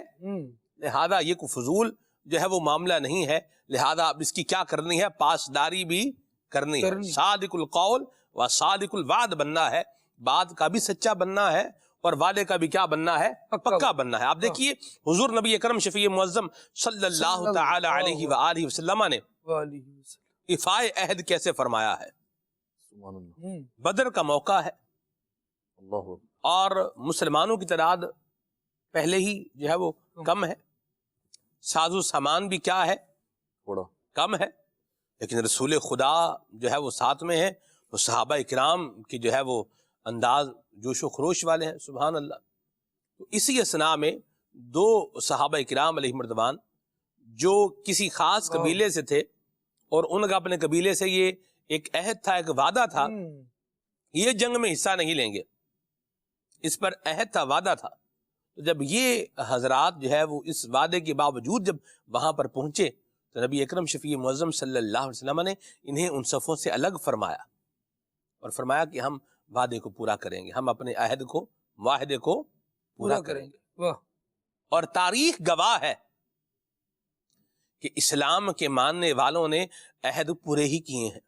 لہذا یہ کوئی فضول جو ہے وہ معاملہ نہیں ہے، لہذا اب اس کی کیا کرنی ہے، پاسداری بھی کرنی ہے، صادق القول و صادق الوعد بننا ہے، بات کا بھی سچا بننا ہے اور وعدے کا بھی کیا بننا ہے، پکا بننا ہے۔ آپ دیکھیے حضور نبی اکرم شفیع معظم صلی اللہ تعالی علیہ وآلہ وسلم نے ایفائے عہد کیسے فرمایا ہے۔ بدر کا موقع ہے اور مسلمانوں کی تعداد پہلے ہی جو ہے وہ کم ہے، ساز و سامان بھی کیا ہے، تھوڑا کم ہے، لیکن رسول خدا جو ہے وہ ساتھ میں ہے، تو صحابہ اکرام کی جو ہے وہ انداز جوش و خروش والے ہیں، سبحان اللہ۔ تو اسی اثناء میں دو صحابہ اکرام علیہ مردوان جو کسی خاص قبیلے سے تھے اور ان کا اپنے قبیلے سے یہ ایک عہد تھا، ایک وعدہ تھا، یہ جنگ میں حصہ نہیں لیں گے، اس پر عہد تھا، وعدہ تھا۔ تو جب یہ حضرات جو ہے وہ اس وعدے کے باوجود جب وہاں پر پہنچے تو نبی اکرم شفیع معظم صلی اللہ علیہ وسلم نے انہیں ان صفوں سے الگ فرمایا اور فرمایا کہ ہم وعدے کو پورا کریں گے، ہم اپنے عہد کو، معاہدے کو پورا کریں گے۔ اور تاریخ گواہ ہے کہ اسلام کے ماننے والوں نے عہد پورے ہی کیے ہیں،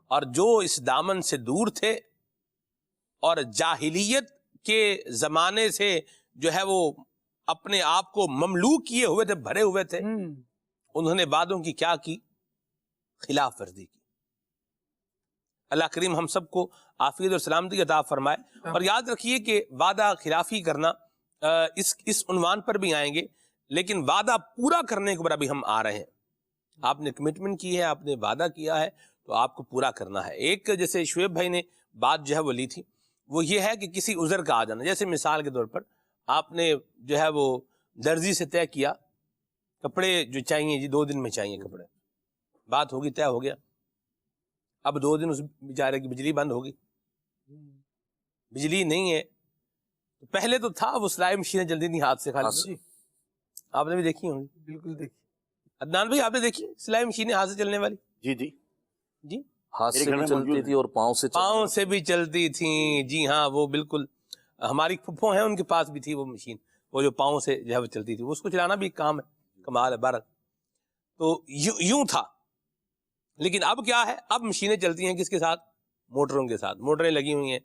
اور جو اس دامن سے دور تھے اور جاہلیت کے زمانے سے جو ہے وہ اپنے آپ کو مملوک کیے ہوئے تھے، بھرے ہوئے تھے، انہوں نے وعدوں کی کیا کی؟ خلاف ورزی کی۔ اللہ کریم ہم سب کو عافیت اور سلامتی عطا فرمائے۔ اور یاد رکھیے کہ وعدہ خلافی کرنا اس عنوان پر بھی آئیں گے، لیکن وعدہ پورا کرنے کے اوپر ابھی ہم آ رہے ہیں۔ آپ نے کمٹمنٹ کی ہے، آپ نے وعدہ کیا ہے، تو آپ کو پورا کرنا ہے۔ ایک جیسے شعیب بھائی نے بات جو ہے وہ لی تھی، وہ یہ ہے کہ کسی عذر کا آ جانا، جیسے مثال کے طور پر آپ نے جو ہے وہ درزی سے طے کیا کپڑے جو چاہیے جی 2 دن میں چاہیے کپڑے، بات ہوگی، طے ہو گیا، اب 2 دن اس بیچارے کی بجلی بند ہوگی، بجلی نہیں ہے، پہلے تو تھا وہ سلائی مشینیں جلدی نہیں ہاتھ سے خالی، آپ نے بھی دیکھی ہوں گی، بالکل دیکھیے عدنان بھائی آپ نے دیکھی سلائی مشینیں ہاتھ سے چلنے والی؟ جی جی جی ہاتھ سے بھی چلتی تھی اور پاؤں سے پاؤں سے بھی چلتی تھیں، جی ہاں، وہ بالکل ہماری پھپھو ہیں ان کے پاس بھی تھی وہ مشین، وہ جو پاؤں سے جو ہے وہ چلتی تھی، اس کو چلانا بھی ایک کام ہے، کمال ہے، بارک۔ تو یوں تھا، لیکن اب کیا ہے؟ اب مشینیں چلتی ہیں کس کے ساتھ؟ موٹروں کے ساتھ، موٹریں لگی ہوئی ہیں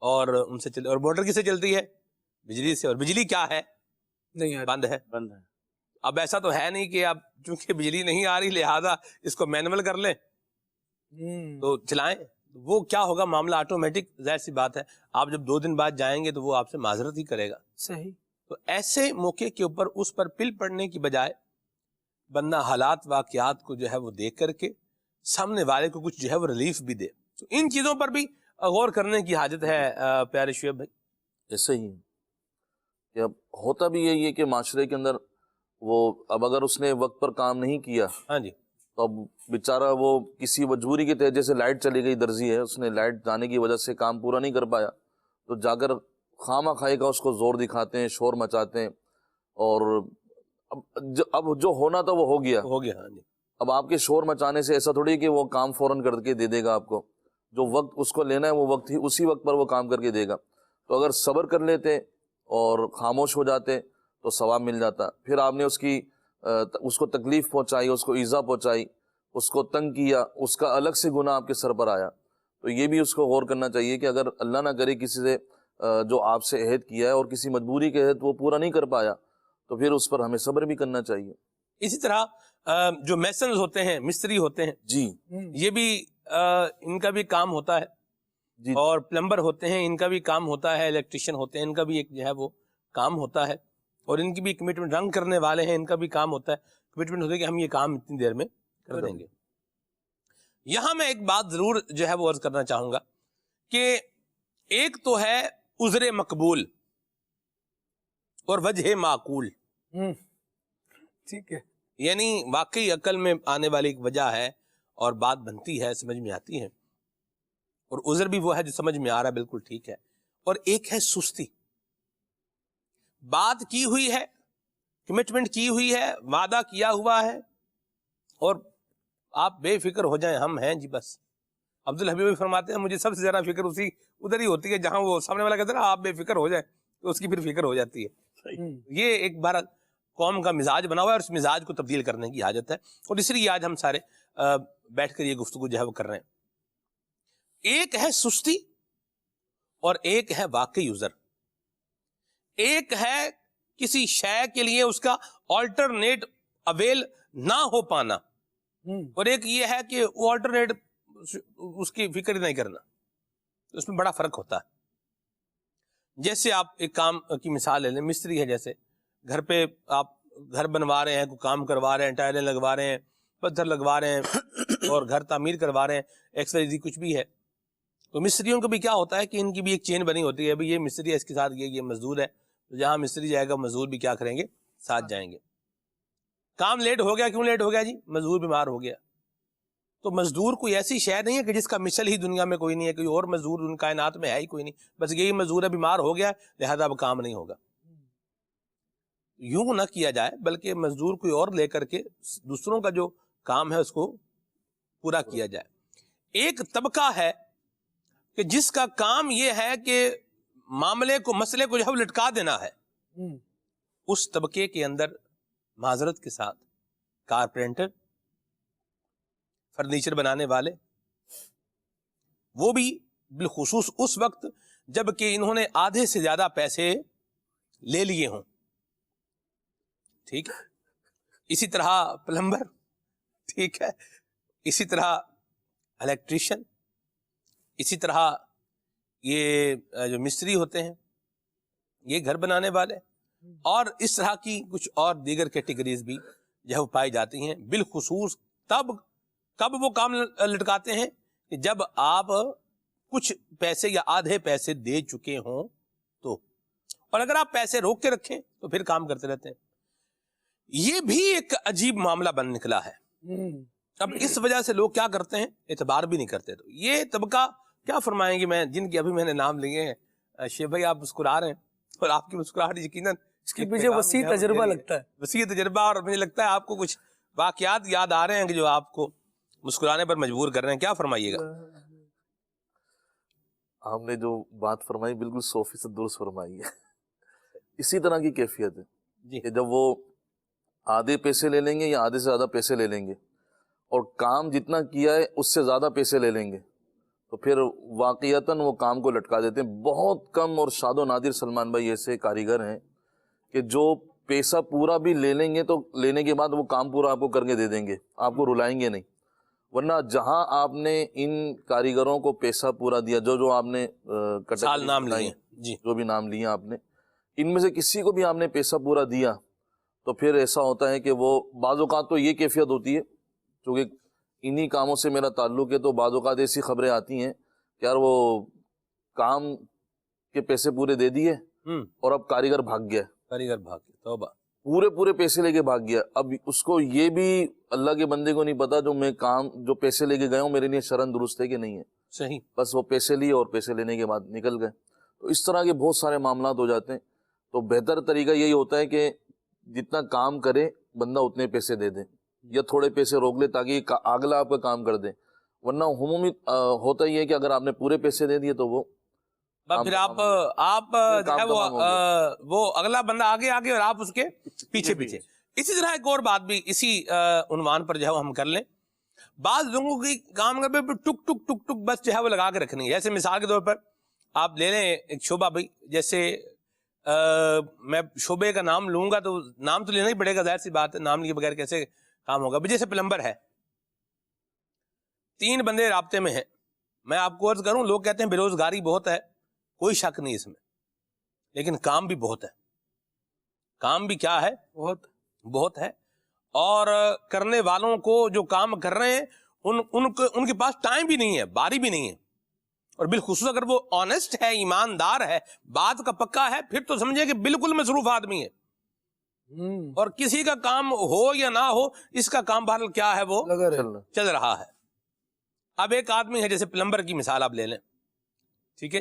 اور ان سے اور موٹر کس سے چلتی ہے؟ بجلی سے، اور بجلی کیا ہے؟ نہیں آ بند ہے۔ بند ہے۔ اب ایسا تو ہے نہیں کہ اب چونکہ بجلی نہیں آ رہی لہذا اس کو مینول کر لیں تو چلائیں، وہ کیا ہوگا معاملہ آٹومیٹک، ظاہر سی بات ہے، آپ جب 2 دن بعد جائیں گے تو وہ آپ سے معذرت ہی کرے گا۔ صحیح۔ تو ایسے موقع کے اوپر اس پر پل پڑنے کی بجائے بندہ حالات واقعات کو جو ہے وہ دیکھ کر کے سامنے والے کو کچھ جو ہے وہ ریلیف بھی دے، تو ان چیزوں پر بھی غور کرنے کی حاجت ہے پیارے شعیب بھائی۔ ایسے ہی ہے کہ اب ہوتا بھی یہی ہے کہ معاشرے کے اندر وہ اب اگر اس نے وقت پر کام نہیں کیا ہاں جی، تو اب بیچارہ وہ کسی مجبوری کے تحت، جیسے لائٹ چلی گئی، درزی ہے، اس نے لائٹ جانے کی وجہ سے کام پورا نہیں کر پایا، تو جا کر خامہ خواہ کا اس کو زور دکھاتے ہیں، شور مچاتے ہیں، اور اب جو ہونا تھا وہ ہو گیا۔ ہو گیا، ہاں جی، اب آپ کے شور مچانے سے ایسا تھوڑی کہ وہ کام فوراً کر کے دے دے گا آپ کو، جو وقت اس کو لینا ہے وہ وقت ہی اسی وقت پر وہ کام کر کے دے گا۔ تو اگر صبر کر لیتے اور خاموش ہو جاتے تو ثواب مل جاتا۔ پھر آپ نے اس کو تکلیف پہنچائی، اس کو ایذا پہنچائی، اس کو تنگ کیا، اس کا الگ سے گناہ آپ کے سر پر آیا۔ تو یہ بھی اس کو غور کرنا چاہیے کہ اگر اللہ نہ کرے کسی سے جو آپ سے عہد کیا ہے اور کسی مجبوری کے عہد وہ پورا نہیں کر پایا، تو پھر اس پر ہمیں صبر بھی کرنا چاہیے۔ اسی طرح جو میسنز ہوتے ہیں، مستری ہوتے ہیں، جی یہ بھی ان کا بھی کام ہوتا ہے، جی، اور پلمبر ہوتے ہیں ان کا بھی کام ہوتا ہے، الیکٹریشین ہوتے ہیں ان کا بھی ایک جو ہے وہ کام ہوتا ہے، اور ان کی بھی کمٹمنٹ، رنگ کرنے والے ہیں ان کا بھی کام ہوتا ہے، کمٹمنٹ ہوتی ہے کہ ہم یہ کام اتنی دیر میں کر دیں گے۔ یہاں میں ایک بات ضرور جو ہے وہ عرض کرنا چاہوں گا کہ ایک تو ہے عذر مقبول اور وجہ معقول، ٹھیک ہے، یعنی واقعی عقل میں آنے والی ایک وجہ ہے اور بات بنتی ہے، سمجھ میں آتی ہے، اور عذر بھی وہ ہے جو سمجھ میں آ رہا ہے، بالکل ٹھیک ہے۔ اور ایک ہے سستی، بات کی ہوئی ہے، کمٹمنٹ کی ہوئی ہے، وعدہ کیا ہوا ہے، اور آپ بے فکر ہو جائیں، ہم ہیں جی بس۔ عبدالحبیب فرماتے ہیں مجھے سب سے زیادہ فکر ادھر ہی ہوتی ہے جہاں وہ سامنے والا کہتا ہے نا آپ بے فکر ہو جائیں، تو اس کی پھر فکر ہو جاتی ہے۔ یہ ایک بار قوم کا مزاج بنا ہوا ہے اور اس مزاج کو تبدیل کرنے کی حاجت ہے، اور اس لیے آج ہم سارے بیٹھ کر یہ گفتگو جو ہے وہ کر رہے ہیں۔ ایک ہے سستی اور ایک ہے واقعی عذر، ایک ہے کسی شے کے لیے اس کا آلٹرنیٹ اویل نہ ہو پانا، اور ایک یہ ہے کہ وہ آلٹرنیٹ اس کی فکر نہیں کرنا، اس میں بڑا فرق ہوتا ہے۔ جیسے آپ ایک کام کی مثال لے لیں، مستری ہے، جیسے گھر پہ آپ گھر بنوا رہے ہیں، کوئی کام کروا رہے ہیں، ٹائلیں لگوا رہے ہیں، پتھر لگوا رہے ہیں اور گھر تعمیر کروا رہے ہیں، ایکسرسائز کچھ بھی ہے، تو مستریوں کو بھی کیا ہوتا ہے کہ ان کی بھی ایک چین بنی ہوتی ہے، ابھی یہ مستری ہے اس کے ساتھ یہ مزدور ہے، تو جہاں مستری جائے گا مزدور بھی کیا کریں گے، ساتھ جائیں گے۔ کام لیٹ ہو گیا، کیوں لیٹ ہو گیا جی؟ مزدور بیمار ہو گیا۔ تو مزدور کوئی ایسی شے نہیں ہے کہ جس کا مثل ہی دنیا میں کوئی نہیں ہے، کوئی اور مزدور ان کائنات میں ہے ہی کوئی نہیں، بس یہی مزدور ہے، بیمار ہو گیا لہذا اب کام نہیں ہوگا۔ یوں نہ کیا جائے، بلکہ مزدور کوئی اور لے کر کے دوسروں کا جو کام ہے اس کو پورا کیا جائے۔ ایک طبقہ ہے کہ جس کا کام یہ ہے کہ معاملے کو، مسئلے کو جو ہے لٹکا دینا ہے، اس طبقے کے اندر معذرت کے ساتھ کارپینٹر، فرنیچر بنانے والے، وہ بھی بالخصوص اس وقت جبکہ انہوں نے آدھے سے زیادہ پیسے لے لیے ہوں. ٹھیک ہے. اسی طرح پلمبر, ٹھیک ہے, اسی طرح الیکٹریشین, اسی طرح یہ جو مستری ہوتے ہیں, یہ گھر بنانے والے, اور اس طرح کی کچھ اور دیگر کیٹیگریز بھی جو ہے وہ پائی جاتی ہیں. بالخصوص کب وہ کام لٹکاتے ہیں کہ جب آپ کچھ پیسے یا آدھے پیسے دے چکے ہوں تو, اور اگر آپ پیسے روک کے رکھیں تو پھر کام کرتے رہتے ہیں. یہ بھی ایک عجیب معاملہ بن نکلا ہے. اب اس وجہ سے لوگ کیا کرتے ہیں, اعتبار بھی نہیں کرتے. تو یہ طبقہ کیا فرمائیں گے, میں جن کے ابھی میں نے نام لیے ہیں. شیخ بھائی آپ مسکرا رہے ہیں, اور آپ کی مسکراہٹ یقیناً اس کے پیچھے وسیع تجربہ لگتا ہے, وسیع تجربہ, اور مجھے لگتا ہے آپ کو کچھ واقعات یاد آ رہے ہیں کہ جو آپ کو مسکرانے پر مجبور کر رہے ہیں. کیا فرمائیے گا؟ آپ نے جو بات فرمائی بالکل 100% درست فرمائی ہے. اسی طرح کی کیفیت ہے جی. کہ جب وہ آدھے پیسے لے لیں گے یا آدھے سے زیادہ پیسے لے لیں گے, اور کام جتنا کیا ہے اس سے زیادہ پیسے لے لیں گے, تو پھر واقعتاً وہ کام کو لٹکا دیتے ہیں. بہت کم اور شاد و نادر سلمان بھائی ایسے کاریگر ہیں کہ جو پیسہ پورا بھی لے لیں گے تو لینے کے بعد وہ کام پورا آپ کو کر کے دے دیں گے, آپ کو رلائیں گے نہیں. ورنہ جہاں آپ نے ان کاریگروں کو پیسہ پورا دیا, جو آپ نے سال نام لیے, جی, جو بھی نام لیے آپ نے, ان میں سے کسی کو بھی آپ نے پیسہ پورا دیا تو پھر ایسا ہوتا ہے کہ وہ بعض اوقات تو یہ کیفیت ہوتی ہے, چونکہ انہی کاموں سے میرا تعلق ہے, تو بعض اوقات ایسی خبریں آتی ہیں کہ یار وہ کام کے پیسے پورے دے دیے اور اب کاریگر بھاگ گیا, توبہ, پورے پیسے لے کے بھاگ گیا. اب اس کو یہ بھی اللہ کے بندے کو نہیں پتا جو پیسے لے کے گئے ہوں میرے لیے شرن درست ہے کہ نہیں ہے. صحیح, بس وہ پیسے لیے اور پیسے لینے کے بعد نکل گئے. تو اس طرح کے بہت سارے معاملات ہو جاتے ہیں. تو بہتر طریقہ یہی ہوتا ہے کہ جتنا کام کرے بندہ اتنے پیسے دے دے, یا تھوڑے پیسے روک لے تاکہ اگلا آپ کا کام کر دے. ورنہ عمومی ہوتا ہی ہے کہ اگر آپ نے پورے پیسے دے دیے تو وہ پھر آپ جو ہے وہ اگلا بندہ آگے اور آپ اس کے پیچھے. اسی طرح ایک اور بات بھی اسی عنوان پر جو ہے ہم کر لیں. بعض لوگوں کی کام کر پہ ٹک ٹک ٹک ٹک بس جو ہے وہ لگا کے رکھنی ہے. جیسے مثال کے طور پر آپ لے لیں ایک شعبہ بھائی, جیسے میں شعبے کا نام لوں گا تو نام تو لینا ہی پڑے گا, ظاہر سی بات ہے, نام لیے بغیر کیسے کام ہوگا. جیسے پلمبر ہے, 3 بندے رابطے میں ہیں. میں آپ کو عرض کروں, لوگ کہتے ہیں بے روزگاری بہت ہے, کوئی شک نہیں اس میں, لیکن کام بھی بہت ہے. کام بھی کیا ہے, بہت ہے. اور کرنے والوں کو جو کام کر رہے ہیں ان کے پاس ٹائم بھی نہیں ہے, باری بھی نہیں ہے. اور بالخصوص اگر وہ آنےسٹ ہے, ایماندار ہے, بات کا پکا ہے, پھر تو سمجھے کہ بالکل مصروف آدمی ہے. اور کسی کا کام ہو یا نہ ہو, اس کا کام بہرحال کیا ہے, وہ چل رہا ہے. اب ایک آدمی ہے, جیسے پلمبر کی مثال آپ لے لیں, ٹھیک ہے.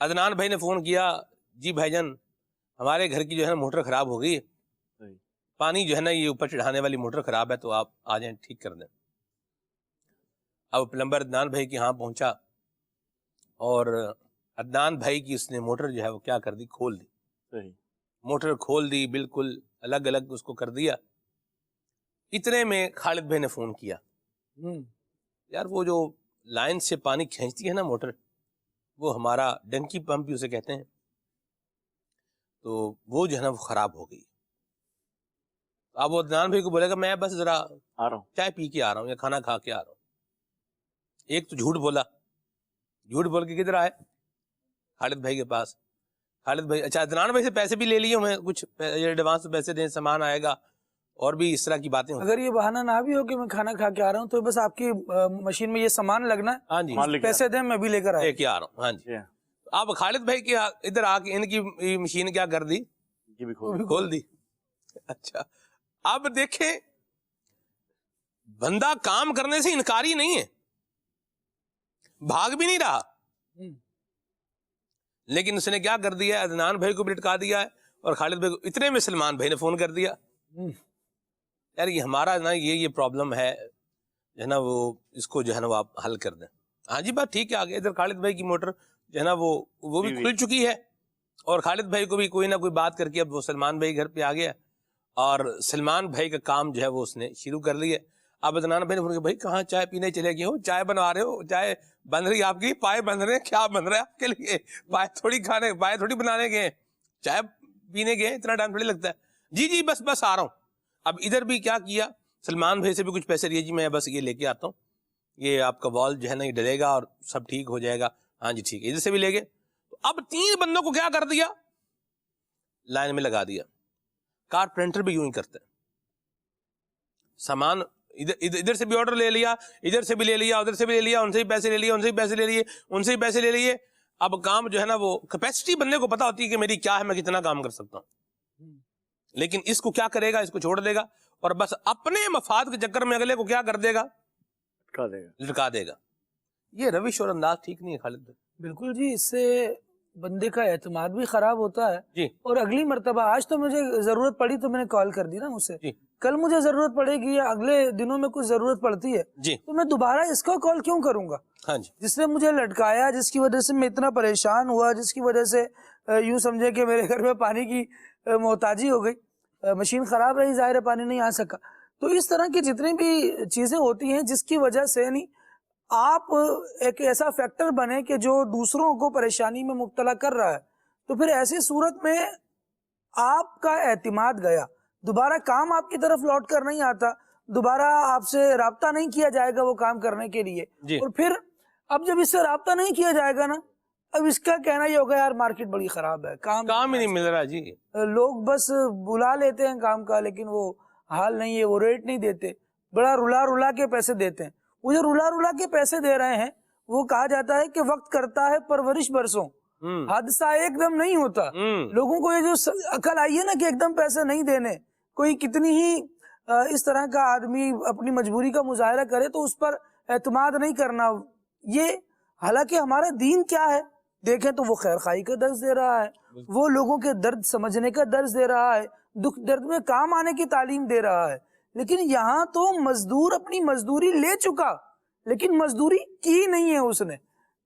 عدنان بھائی نے فون کیا, جی بھائی جان ہمارے گھر کی جو ہے نا موٹر خراب ہو گئی ہے, پانی جو ہے نا یہ اوپر چڑھانے والی موٹر خراب ہے, تو آپ آ جائیں ٹھیک کر دیں. اب پلمبر عدنان بھائی کے ہاں پہنچا, اور عدنان بھائی کی اس نے موٹر جو ہے وہ کیا کر دی, کھول دی. موٹر کھول دی, بالکل الگ الگ اس کو کر دیا. اتنے میں خالد بھائی نے فون کیا, یار وہ جو لائن سے پانی کھینچتی ہے نا موٹر, وہ ہمارا ڈنکی پمپ بھی اسے کہتے ہیں, تو وہ جو ہے نا وہ خراب ہو گئی. اب وہ عدنان بھائی کو بولے گا میں بس ذرا آ رہا ہوں, چائے پی کے آ رہا ہوں یا کھانا کھا کے آ رہا ہوں. ایک تو جھوٹ بولا, جھوٹ بول کے کدھر آئے, خالد بھائی کے پاس. خالد بھائی, اچھا عدنان بھائی سے پیسے بھی لے لیے ہمیں, کچھ ایڈوانس پیسے دیں, سامان آئے گا, اور بھی اس طرح کی باتیں. اگر یہ بہانہ نہ بھی ہو کہ میں کھانا کھا کے آ رہا ہوں, تو بس آپ کی مشین میں یہ سامان لگنا ہے, ہاں جی, پیسے دیں میں بھی لے کر آ رہا ہوں. ہاں جی, اب خالد بھائی کے ادھر آ کے ان کی مشین کیا کر دی, کھول دی. اچھا اب دیکھیں, بندہ کام کرنے سے انکاری نہیں ہے, بھاگ بھی نہیں رہا, لیکن اس نے کیا کر دیا, عدنان بھائی کو بھی لٹکا دیا ہے اور خالد بھائی کو. اتنے میں سلمان بھائی نے فون کر دیا, یار یہ ہمارا نا یہ پرابلم ہے جو ہے نا, وہ اس کو جو ہے نا وہ آپ حل کر دیں. ہاں جی بات ٹھیک ہے. آگے ادھر خالد بھائی کی موٹر جو ہے نا وہ بھی کھل چکی ہے, اور خالد بھائی کو بھی کوئی نہ کوئی بات کر کے اب وہ سلمان بھائی گھر پہ آ گیا, اور سلمان بھائی کا کام جو ہے وہ اس نے شروع کر لیا. آپ عدنان بھائی نے پوچھا بھائی کہاں چائے پینے چلے گئے ہو, چائے بنوا رہے ہو, چائے بن رہی آپ کی, پائے بن رہے ہیں, کیا بن رہا ہے آپ کے لیے؟ پائے تھوڑی بنانے گئے, چائے پینے گئے, اتنا ٹائم تھوڑی لگتا ہے. جی جی بس آ رہا ہوں. اب ادھر بھی کیا کیا, سلمان بھائی سے بھی کچھ پیسے لیے, جی میں بس یہ لے کے آتا ہوں, یہ آپ کا وال جو ہے نا یہ ڈلے گا اور سب ٹھیک ہو جائے گا. ہاں جی ٹھیک ہے, ادھر سے بھی لے گئے. اب 3 بندوں کو کیا کر دیا, لائن میں لگا دیا. کارپینٹر بھی یوں ہی کرتے ہیں, سامان ادھر سے بھی آرڈر لے لیا, ادھر سے بھی لے لیا, ادھر سے بھی لے لیا, ان سے بھی پیسے لے لیے, ان سے بھی پیسے لے لیے, ان سے بھی پیسے لے لیے. اب کام جو ہے نا وہ کیپیسٹی بندے کو پتا ہوتی ہے کہ میری کیا ہے, میں کتنا کام کر سکتا ہوں. لیکن اس کو کیا کرے گا, اس کو چھوڑ دے گا اور بس اپنے مفاد کے چکر میں اگلے کو کیا کر دے گا, لٹکا دے گا. یہ روش اور انداز ٹھیک نہیں ہے خالد بھائی. بالکل جی, اس سے بندے کا اعتماد بھی خراب ہوتا ہے. جی اور اگلی مرتبہ, آج تو مجھے ضرورت پڑی تو میں نے کال کر دی نا اسے, جی کل مجھے ضرورت پڑے گی یا اگلے دنوں میں کچھ ضرورت پڑتی ہے جی تو میں دوبارہ اس کو کال کیوں کروں گا؟ ہاں جی جس نے مجھے لٹکایا, جس کی وجہ سے میں اتنا پریشان ہوا, جس کی وجہ سے یوں سمجھے کہ میرے گھر میں پانی کی محتاجی ہو گئی, مشین خراب رہی, ظاہر ہے پانی نہیں آ سکا. تو اس طرح کی جتنی بھی چیزیں ہوتی ہیں جس کی وجہ سے نہیں آپ ایک ایسا فیکٹر بنے کہ جو دوسروں کو پریشانی میں مبتلا کر رہا ہے, تو پھر ایسی صورت میں آپ کا اعتماد گیا, دوبارہ کام آپ کی طرف لوٹ کر نہیں آتا, دوبارہ آپ سے رابطہ نہیں کیا جائے گا وہ کام کرنے کے لیے. جی. اور پھر اب جب اس سے رابطہ نہیں کیا جائے گا نا, اب اس کا کہنا یہ ہوگا یار مارکیٹ بڑی خراب ہے, کام ہی نہیں مل رہا. جی لوگ بس بلا لیتے ہیں کام کا, لیکن وہ حال نہیں ہے, وہ ریٹ نہیں دیتے, بڑا رلا کے پیسے دیتے ہیں. وہ جو رلا کے پیسے دے رہے ہیں, وہ کہا جاتا ہے کہ وقت کرتا ہے پرورش برسوں, حادثہ ایک دم نہیں ہوتا. لوگوں کو یہ جو عقل آئی ہے نا کہ ایک دم پیسے نہیں دینے, کوئی کتنی ہی اس طرح کا آدمی اپنی مجبوری کا مظاہرہ کرے تو اس پر اعتماد نہیں کرنا. یہ حالانکہ ہمارا دین کیا ہے دیکھیں تو وہ خیر خواہی کا درس دے رہا ہے, وہ لوگوں کے درد سمجھنے کا درس دے رہا ہے, دکھ درد میں کام آنے کی تعلیم دے رہا ہے. لیکن یہاں تو مزدور اپنی مزدوری لے چکا لیکن مزدوری کی نہیں ہے اس نے.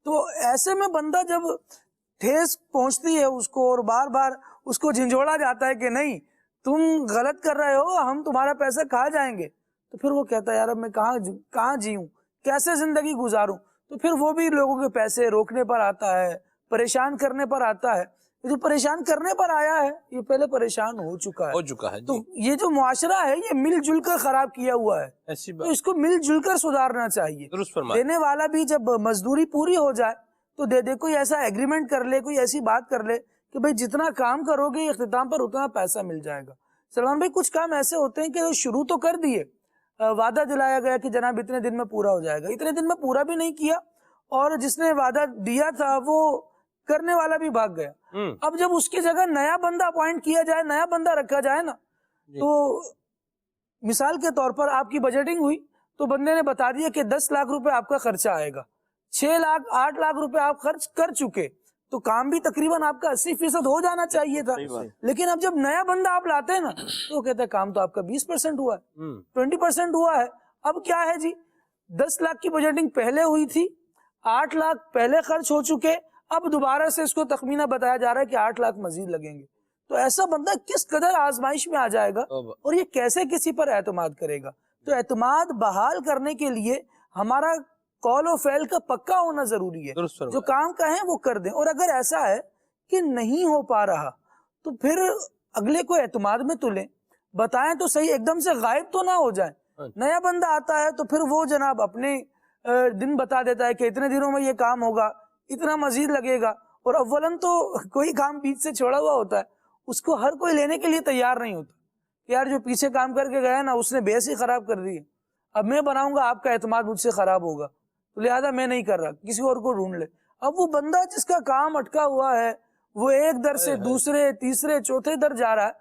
تو ایسے میں بندہ جب ٹھیس پہنچتی ہے اس کو اور بار بار اس کو جھنجھوڑا جاتا ہے کہ نہیں تم غلط کر رہے ہو, ہم تمہارا پیسہ کھا جائیں گے, تو پھر وہ کہتا ہے یار اب میں کہاں جیوں, کیسے زندگی گزاروں. تو پھر وہ بھی لوگوں کے پیسے روکنے پر آتا ہے, پریشان کرنے پر آتا ہے. جو پریشان کرنے پر آیا ہے یہ پہلے پریشان ہو چکا ہے. تو یہ جو معاشرہ ہے یہ مل جل کر خراب کیا ہوا ہے, تو اس کو مل جل کر سدھارنا چاہیے. دینے والا بھی جب مزدوری پوری ہو جائے تو دے دے, کوئی ایسا ایگریمنٹ کر لے, کوئی ایسی بات کر لے کہ بھئی جتنا کام کرو گے اختتام پر اتنا پیسہ مل جائے گا. سلمان بھائی کچھ کام ایسے ہوتے ہیں کہ شروع تو کر دیے, وعدہ دلایا گیا کہ جناب اتنے دن میں پورا ہو جائے گا, اتنے دن میں پورا بھی نہیں کیا, اور جس نے وعدہ دیا تھا وہ کرنے والا بھی بھاگ گیا. اب جب اس کی جگہ نیا بندہ اپوائنٹ کیا جائے, نیا بندہ رکھا جائے نا, تو مثال کے طور پر آپ کی بجٹنگ ہوئی تو بندے نے بتا دیا کہ 10 لاکھ روپے آپ کا خرچہ آئے گا, 6 لاکھ 8 لاکھ روپے آپ خرچ کر چکے, تو کام بھی تقریباً آپ کا 80% ہو جانا چاہیے تھا. لیکن اب جب نیا بندہ آپ لاتے ہیں نا تو وہ کہتے ہیں کام تو آپ کا 20% ہوا ہے, 20% ہوا ہے. اب کیا ہے جی, 10 لاکھ کی بجٹنگ پہلے ہوئی تھی, 8 لاکھ پہلے خرچ ہو چکے, اب دوبارہ سے اس کو تخمینہ بتایا جا رہا ہے کہ 8 لاکھ مزید لگیں گے. تو ایسا بندہ کس قدر آزمائش میں آ جائے گا اور یہ کیسے کسی پر اعتماد کرے گا. تو اعتماد بحال کرنے کے لیے ہمارا قول و فعل کا پکا ہونا ضروری ہے, جو کام کہیں وہ کر دیں. اور اگر ایسا ہے کہ نہیں ہو پا رہا تو پھر اگلے کو اعتماد میں تلیں, بتائیں تو صحیح, ایک دم سے غائب تو نہ ہو جائیں. نیا بندہ آتا ہے تو پھر وہ جناب اپنے دن بتا دیتا ہے کہ اتنے دنوں میں یہ کام ہوگا, اتنا مزید لگے گا, اور اولاً تو کوئی کام بیچ سے چھوڑا ہوا ہوتا ہے, اس کو ہر کوئی لینے کے لیے تیار نہیں ہوتا کہ یار جو پیچھے کام کر کے گیا نا اس نے بیس ہی خراب کر دی ہے, اب میں بناؤں گا آپ کا اعتماد مجھ سے خراب ہوگا تو لہذا میں نہیں کر رہا, کسی اور کو ڈھونڈ لے. اب وہ بندہ جس کا کام اٹکا ہوا ہے وہ ایک در سے دوسرے تیسرے چوتھے در جا رہا ہے,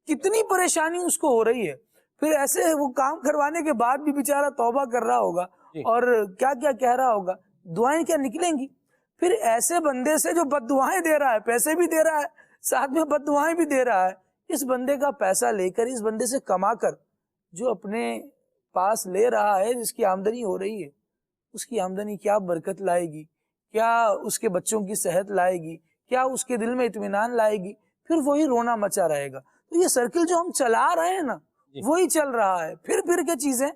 کتنی پریشانی اس کو ہو رہی ہے. پھر ایسے وہ کام کروانے کے بعد بھی بیچارہ توبہ کر رہا ہوگا اور کیا کیا کہہ رہا ہوگا, دعائیں کیا نکلیں گی. پھر ایسے بندے سے جو بد دعائیں دے رہا ہے, پیسے بھی دے رہا ہے, ساتھ میں بد دعائیں بھی دے رہا ہے, اس بندے کا پیسہ لے کر, اس بندے سے کما کر جو اپنے پاس لے رہا ہے, جس کی آمدنی ہو رہی ہے, اس کی آمدنی کیا برکت لائے گی, کیا اس کے بچوں کی صحت لائے گی, کیا اس کے دل میں اطمینان لائے گی. پھر وہی رونا مچا رہے گا. تو یہ سرکل جو ہم چلا رہے ہیں نا وہی چل رہا ہے, پھر کے چیزیں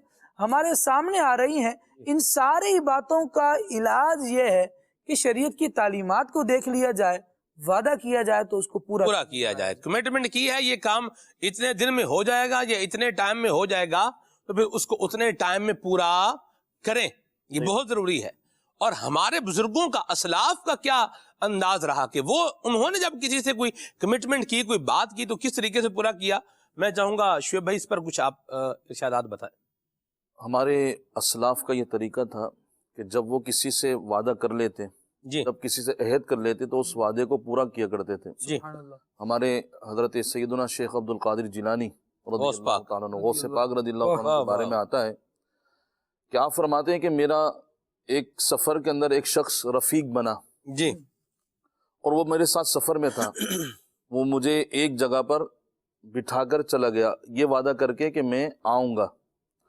ہمارے سامنے آ رہی ہیں، ان ساری باتوں کا علاج یہ ہے کہ شریعت کی تعلیمات کو دیکھ لیا جائے، وعدہ کیا جائے تو اس کو پورا کیا جائے. کمٹمنٹ کی ہے یہ کام اتنے دن میں ہو جائے گا یا اتنے ٹائم میں ہو جائے گا تو پھر اس کو اتنے ٹائم میں پورا کریں. یہ بہت ضروری ہے. اور ہمارے بزرگوں کا، اسلاف کا کیا انداز رہا کہ وہ انہوں نے جب کسی سے کوئی کمٹمنٹ کی، کوئی بات کی تو کس طریقے سے پورا کیا. میں چاہوں گا شعیب بھائی اس پر کچھ آپ ارشادات بتائیں. ہمارے اسلاف کا یہ طریقہ تھا کہ جب وہ کسی سے وعدہ کر لیتے، جی جب کسی سے عہد کر لیتے تو اس وعدے کو پورا کیا کرتے تھے. جی ہمارے حضرت سیدنا شیخ عبد القادر جیلانی رضی غوث اللہ پاک. تعالیٰ عنہ، غوث پاک رضی اللہ عنہ کے بارے واہ. میں آتا ہے کہ آپ فرماتے ہیں کہ میرا ایک سفر کے اندر ایک شخص رفیق بنا، جی اور وہ میرے ساتھ سفر میں تھا. وہ مجھے ایک جگہ پر بٹھا کر چلا گیا یہ وعدہ کر کے کہ میں آؤں گا.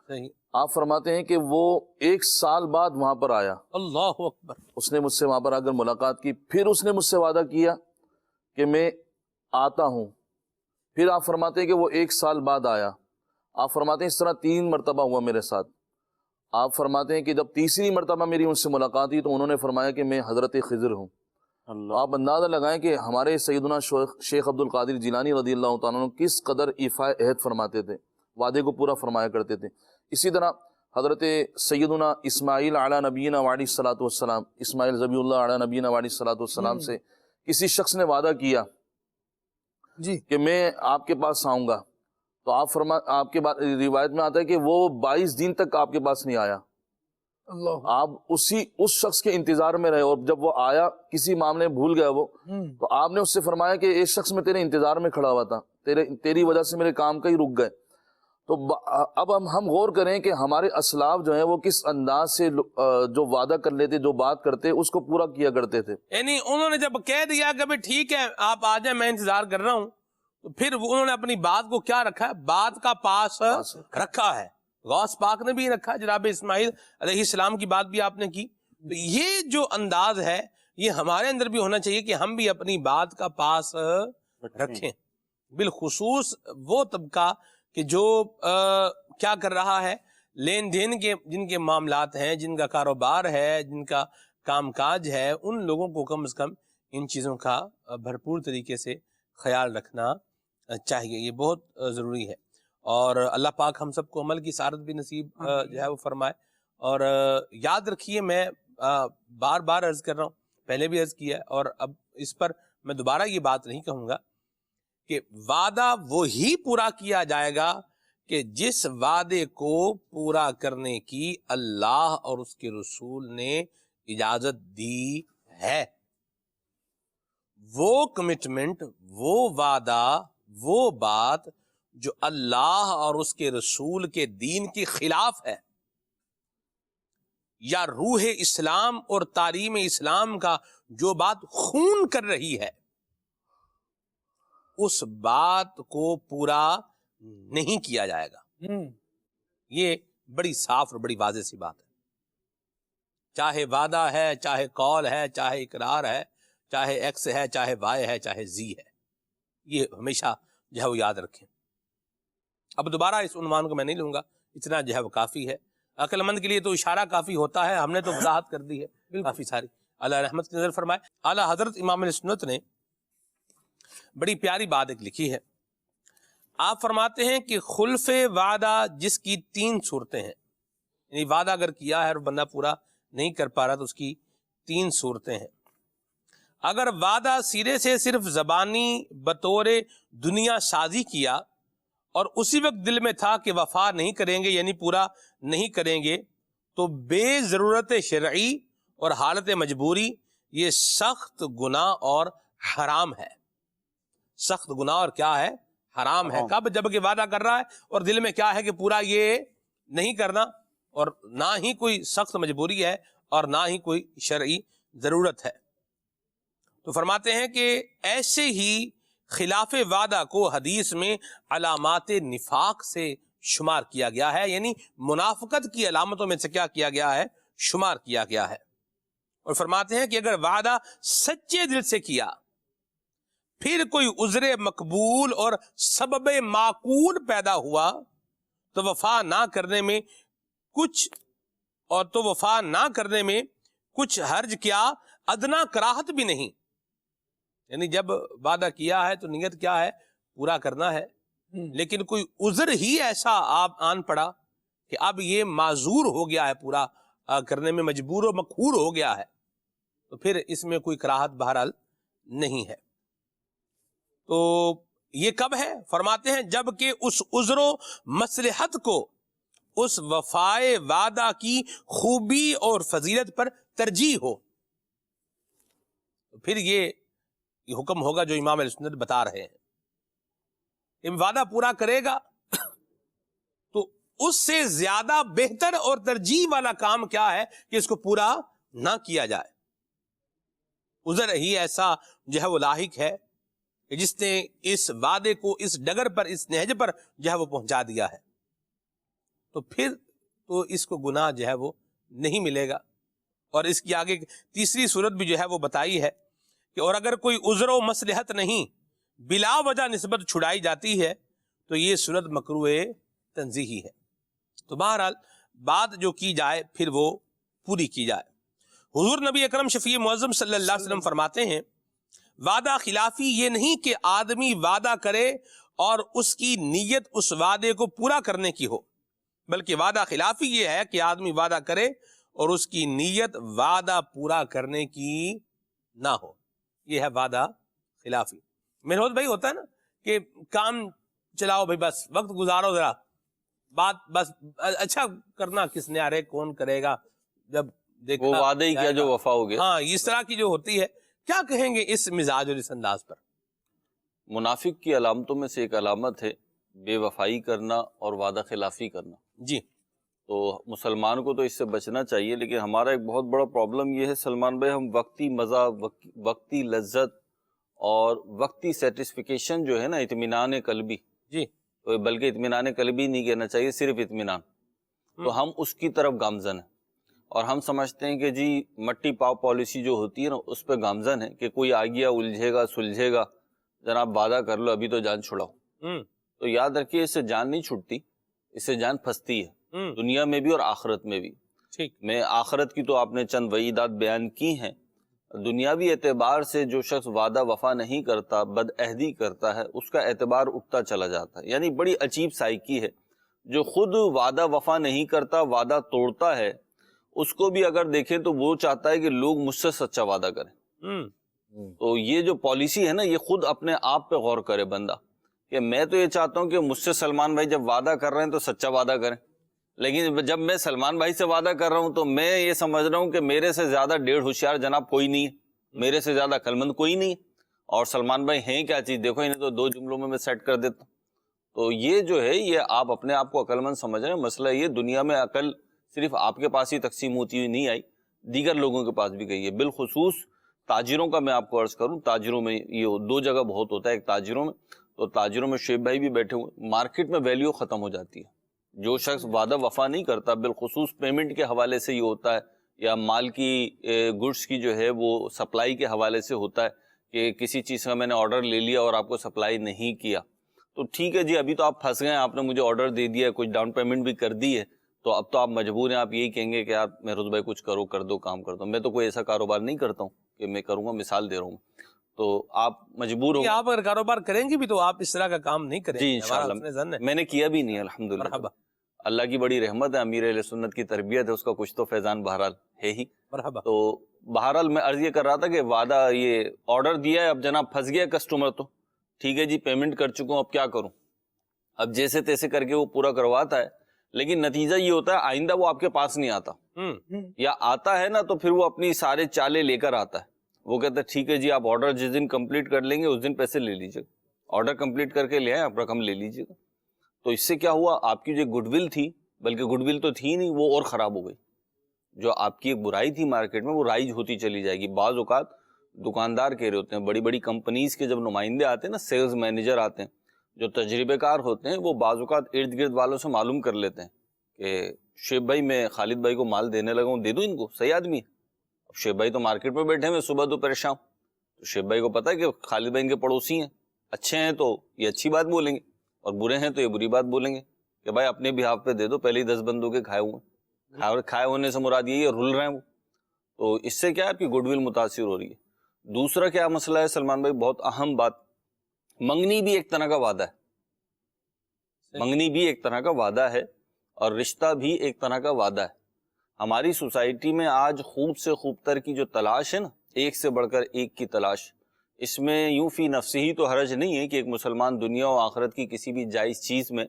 صحیح. آپ فرماتے ہیں کہ وہ 1 سال بعد وہاں پر آیا. اللہ اکبر. اس نے مجھ سے وہاں پر آ کر ملاقات کی، پھر اس نے مجھ سے وعدہ کیا کہ میں آتا ہوں. پھر آپ فرماتے ہیں کہ وہ 1 سال بعد آیا. آپ فرماتے ہیں اس طرح 3 مرتبہ ہوا میرے ساتھ. آپ فرماتے ہیں کہ جب تیسری مرتبہ میری ان سے ملاقات ہوئی تو انہوں نے فرمایا کہ میں حضرت خضر ہوں. آپ اندازہ لگائیں کہ ہمارے سیدنا شیخ عبد القادر جیلانی رضی اللہ تعالیٰ عنہ کس قدر ایفاء عہد فرماتے تھے، وعدے کو پورا فرمایا کرتے تھے. اسی طرح حضرت سیدنا اسماعیل علی نبینا وعلیہ الصلوۃ والسلام، اسماعیل ذبیح اللہ علی نبینا وعلیہ الصلوۃ والسلام سے کسی شخص نے وعدہ کیا جی کہ میں آپ کے پاس آؤں گا، تو آپ کے بعد روایت میں آتا ہے کہ وہ 22 دن تک آپ کے پاس نہیں آیا. اللہ. آپ اس شخص کے انتظار میں رہے، اور جب وہ آیا کسی معاملے میں بھول گیا وہ، تو آپ نے اس سے فرمایا کہ ایک شخص میں تیرے انتظار میں کھڑا ہوا تھا، تیری وجہ سے میرے کام کہیں رک گئے. تو اب ہم غور کریں کہ ہمارے اسلاف جو ہیں وہ کس انداز سے جو وعدہ کر لیتے، جو بات کرتے، اس کو پورا کیا کرتے تھے. یعنی انہوں نے جب کہہ دیا کہ بھئی ٹھیک ہے آپ آ جائیں میں انتظار کر رہا ہوں، تو پھر انہوں نے اپنی بات کو کیا رکھا ہے؟ بات کا پاس رکھا ہے. غوث پاک نے بھی رکھا، جناب اسماعیل علیہ السلام کی بات بھی آپ نے کی. تو یہ جو انداز ہے یہ ہمارے اندر بھی ہونا چاہیے کہ ہم بھی اپنی بات کا پاس رکھیں. بالخصوص وہ طبقہ کہ جو کیا کر رہا ہے، لین دین کے جن کے معاملات ہیں، جن کا کاروبار ہے، جن کا کام کاج ہے، ان لوگوں کو کم از کم ان چیزوں کا بھرپور طریقے سے خیال رکھنا چاہیے. یہ بہت ضروری ہے. اور اللہ پاک ہم سب کو عمل کی سعادت بھی نصیب جو ہے وہ فرمائے. اور یاد رکھیے، میں بار بار عرض کر رہا ہوں، پہلے بھی عرض کیا ہے اور اب اس پر میں دوبارہ یہ بات نہیں کہوں گا کہ وعدہ وہی پورا کیا جائے گا کہ جس وعدے کو پورا کرنے کی اللہ اور اس کے رسول نے اجازت دی ہے. وہ کمٹمنٹ، وہ وعدہ، وہ بات جو اللہ اور اس کے رسول کے دین کے خلاف ہے یا روح اسلام اور تعلیم اسلام کا جو بات خون کر رہی ہے، اس بات کو پورا نہیں کیا جائے گا. یہ بڑی صاف اور بڑی واضح سی بات ہے. چاہے وعدہ ہے، چاہے قول ہے، چاہے اقرار ہے، چاہے ایکس ہے، چاہے وائی ہے، چاہے زی ہے. یہ ہمیشہ جو ہے وہ یاد رکھیں. اب دوبارہ اس عنوان کو میں نہیں لوں گا، اتنا جو ہے وہ کافی ہے. عقل مند کے لیے تو اشارہ کافی ہوتا ہے، ہم نے تو وضاحت کر دی ہے کافی ساری. اللہ رحمت کی نظر فرمائے. اعلیٰ حضرت امام علیہ سنت نے بڑی پیاری بات ایک لکھی ہے. آپ فرماتے ہیں کہ خلف وعدہ جس کی 3 صورتیں ہیں، یعنی وعدہ اگر کیا ہے اور بندہ پورا نہیں کر پا رہا تو اس کی 3 صورتیں ہیں. اگر وعدہ سرے سے صرف زبانی بطور دنیا سازی کیا اور اسی وقت دل میں تھا کہ وفا نہیں کریں گے، یعنی پورا نہیں کریں گے، تو بے ضرورت شرعی اور حالت مجبوری یہ سخت گناہ اور حرام ہے. سخت گناہ اور کیا ہے؟ حرام ہے. کب؟ جب کہ وعدہ کر رہا ہے اور دل میں کیا ہے کہ پورا یہ نہیں کرنا، اور نہ ہی کوئی سخت مجبوری ہے اور نہ ہی کوئی شرعی ضرورت ہے. تو فرماتے ہیں کہ ایسے ہی خلاف وعدہ کو حدیث میں علامات نفاق سے شمار کیا گیا ہے، یعنی منافقت کی علامتوں میں سے کیا کیا گیا ہے؟ شمار کیا گیا ہے. اور فرماتے ہیں کہ اگر وعدہ سچے دل سے کیا، پھر کوئی عذر مقبول اور سبب معقول پیدا ہوا، تو وفا نہ کرنے میں کچھ اور تو وفا نہ کرنے میں کچھ حرج کیا ادنا کراہت بھی نہیں. یعنی جب وعدہ کیا ہے تو نیت کیا ہے؟ پورا کرنا ہے. لیکن کوئی عذر ہی ایسا آپ آن پڑا کہ اب یہ معذور ہو گیا ہے، پورا کرنے میں مجبور و مقہور ہو گیا ہے، تو پھر اس میں کوئی کراہت بہرحال نہیں ہے. تو یہ کب ہے؟ فرماتے ہیں جب کہ اس عذر و مصلحت کو اس وفائے وعدہ کی خوبی اور فضیلت پر ترجیح ہو. پھر یہ حکم ہوگا جو امام علیہ سنت بتا رہے ہیں. وعدہ پورا کرے گا تو اس سے زیادہ بہتر اور ترجیح والا کام کیا ہے کہ اس کو پورا نہ کیا جائے. عذر ہی ایسا جو ہے وہ لاحق ہے کہ جس نے اس وعدے کو اس ڈگر پر، اس نہج پر جو ہے وہ پہنچا دیا ہے، تو پھر تو اس کو گناہ جو ہے وہ نہیں ملے گا. اور اس کی آگے تیسری صورت بھی جو ہے وہ بتائی ہے کہ اور اگر کوئی عذر و مصلحت نہیں، بلا وجہ نسبت چھڑائی جاتی ہے تو یہ صورت مکروہ تنزیہی ہے. تو بہرحال بات جو کی جائے پھر وہ پوری کی جائے. حضور نبی اکرم شفیع معظم صلی اللہ علیہ وسلم فرماتے ہیں وعدہ خلافی یہ نہیں کہ آدمی وعدہ کرے اور اس کی نیت اس وعدے کو پورا کرنے کی ہو، بلکہ وعدہ خلافی یہ ہے کہ آدمی وعدہ کرے اور اس کی نیت وعدہ پورا کرنے کی نہ ہو. یہ ہے وعدہ خلافی. محروز بھائی ہوتا ہے نا کہ کام چلاؤ بھائی، بس وقت گزارو، ذرا بات بس اچھا کرنا کس نے، ارے کون کرے گا، جب دیکھا وہ وعدے ہی کیا جو وفا ہو گیا. ہاں اس طرح کی جو ہوتی ہے. کیا کہیں گے اس مزاج اور اس انداز پر؟ منافق کی علامتوں میں سے ایک علامت ہے بے وفائی کرنا اور وعدہ خلافی کرنا. جی. تو مسلمان کو تو اس سے بچنا چاہیے، لیکن ہمارا ایک بہت بڑا پرابلم یہ ہے سلمان بھائی، ہم وقتی مزہ، وقتی لذت اور وقتی سیٹسفیکیشن جو ہے نا، اطمینان قلبی، جی، تو بلکہ اطمینان قلبی نہیں کہنا چاہیے، صرف اطمینان، تو ہم اس کی طرف گامزن ہیں. اور ہم سمجھتے ہیں کہ جی مٹی پاؤ پالیسی جو ہوتی ہے نا، اس پہ گامزن ہے کہ کوئی آ گیا الجھے گا سلجھے گا، جناب وعدہ کر لو ابھی تو جان چھڑاؤ. تو یاد رکھیے اس سے جان نہیں چھٹتی، اس سے جان پھنستی ہے، دنیا میں بھی اور آخرت میں بھی. ٹھیک. میں آخرت کی تو آپ نے چند وعیدات بیان کی ہیں. دنیاوی اعتبار سے جو شخص وعدہ وفا نہیں کرتا، بد عہدی کرتا ہے، اس کا اعتبار اٹھتا چلا جاتا ہے. یعنی بڑی عجیب سائیکی ہے. جو خود وعدہ وفا نہیں کرتا، وعدہ توڑتا ہے، اس کو بھی اگر دیکھیں تو وہ چاہتا ہے کہ لوگ مجھ سے سچا وعدہ کریں. تو یہ جو پالیسی ہے نا، یہ خود اپنے آپ پہ غور کرے بندہ، کہ میں تو یہ چاہتا ہوں کہ مجھ سے سلمان بھائی جب وعدہ کر رہے ہیں تو سچا وعدہ کریں، لیکن جب میں سلمان بھائی سے وعدہ کر رہا ہوں تو میں یہ سمجھ رہا ہوں کہ میرے سے زیادہ ڈیڑھ ہوشیار جناب کوئی نہیں ہے، میرے سے زیادہ عقلمند کوئی نہیں ہے، اور سلمان بھائی ہیں کیا چیز، دیکھو انہیں تو 2 جملوں میں سیٹ کر دیتا ہوں. تو یہ جو ہے یہ آپ اپنے آپ کو عقلمند سمجھ رہے ہیں. مسئلہ یہ دنیا میں عقل صرف آپ کے پاس ہی تقسیم ہوتی ہوئی نہیں آئی، دیگر لوگوں کے پاس بھی گئی ہے. بالخصوص تاجروں کا میں آپ کو عرض کروں، تاجروں میں یہ 2 جگہ بہت ہوتا ہے. ایک تاجروں میں، تو تاجروں میں شیب بھائی بھی بیٹھے ہوئے، مارکیٹ میں ویلیو ختم ہو جاتی ہے. جو شخص وعدہ وفا نہیں کرتا، بالخصوص پیمنٹ کے حوالے سے یہ ہوتا ہے، یا مال کی گڈس کی جو ہے وہ سپلائی کے حوالے سے ہوتا ہے کہ کسی چیز کا میں نے آرڈر لے لیا اور آپ کو سپلائی نہیں کیا، تو ٹھیک ہے جی ابھی تو آپ پھنس گئے، آپ نے مجھے آرڈر دے دیا، کچھ ڈاؤن پیمنٹ بھی کر دی ہے، تو اب تو آپ مجبور ہیں، آپ یہی کہیں گے کہ یار محروز بھائی کچھ کرو، کر دو، کام کر دو. میں تو کوئی ایسا کاروبار نہیں کرتا ہوں کہ میں کروں گا، مثال دے رہا ہوں، تو آپ مجبور ہو. آپ اگر کاروبار کریں گے بھی تو آپ اس طرح کا کام نہیں کریں. جی انشاءاللہ، میں نے کیا بھی نہیں الحمدللہ. مرحبا. اللہ کی بڑی رحمت ہے، امیر اہل سنت کی تربیت ہے، اس کا کچھ تو فیضان بہرحال ہے ہی. مرحبا. تو بہرحال میں عرض یہ کر رہا تھا کہ وعدہ یہ آرڈر دیا ہے، اب جناب پھنس گیا کسٹمر، تو ٹھیک ہے جی پیمنٹ کر چکا ہوں، اب کیا کروں. اب جیسے تیسے کر کے وہ پورا کرواتا ہے، لیکن نتیجہ یہ ہوتا ہے آئندہ وہ آپ کے پاس نہیں آتا، یا آتا ہے نا تو پھر وہ اپنی سارے چالے لے کر آتا ہے. وہ کہتا ہے ٹھیک ہے جی آپ آرڈر جس دن کمپلیٹ کر لیں گے اس دن پیسے لے لیجیے، آرڈر کمپلیٹ کر کے لے آئے آپ رقم لے لیجیے گا. تو اس سے کیا ہوا، آپ کی جو گڈ ول تھی، بلکہ گڈ ول تو تھی نہیں، وہ اور خراب ہو گئی. جو آپ کی ایک برائی تھی مارکیٹ میں وہ رائج ہوتی چلی جائے گی. بعض اوقات دکاندار کہہ رہے ہوتے ہیں، بڑی بڑی کمپنیز کے جب نمائندے آتے ہیں نا، سیلز مینیجر آتے ہیں جو تجربے کار ہوتے ہیں، وہ بعض اوقات ارد گرد والوں سے معلوم کر لیتے ہیں کہ شیب بھائی میں خالد بھائی کو مال دینے لگا ہوں، دے دوں ان کو، صحیح آدمی ہے. اب شیب بھائی تو مارکیٹ میں بیٹھے ہوئے صبح دوپہر شام، تو شیب بھائی کو پتا ہے کہ خالد بھائی ان کے پڑوسی ہیں، اچھے ہیں تو یہ اچھی بات بولیں گے، اور برے ہیں تو یہ بری بات بولیں گے کہ بھائی اپنے بہاف پہ دے دو، پہلے ہی 10 بندوں کے کھائے ہوئے. کھائے ہونے سے مراد یہی ہے رل رہے ہیں وہ، تو اس سے کیا ہے آپ کی گڈ ول متاثر ہو رہی ہے. دوسرا کیا مسئلہ ہے سلمان بھائی، بہت اہم بات، منگنی بھی ایک طرح کا وعدہ ہے، منگنی بھی ایک طرح کا وعدہ ہے اور رشتہ بھی ایک طرح کا وعدہ ہے. ہماری سوسائٹی میں آج خوب سے خوب تر کی جو تلاش ہے نا، ایک سے بڑھ کر ایک کی تلاش، اس میں یوں فی نفسی ہی تو حرج نہیں ہے کہ ایک مسلمان دنیا و آخرت کی کسی بھی جائز چیز میں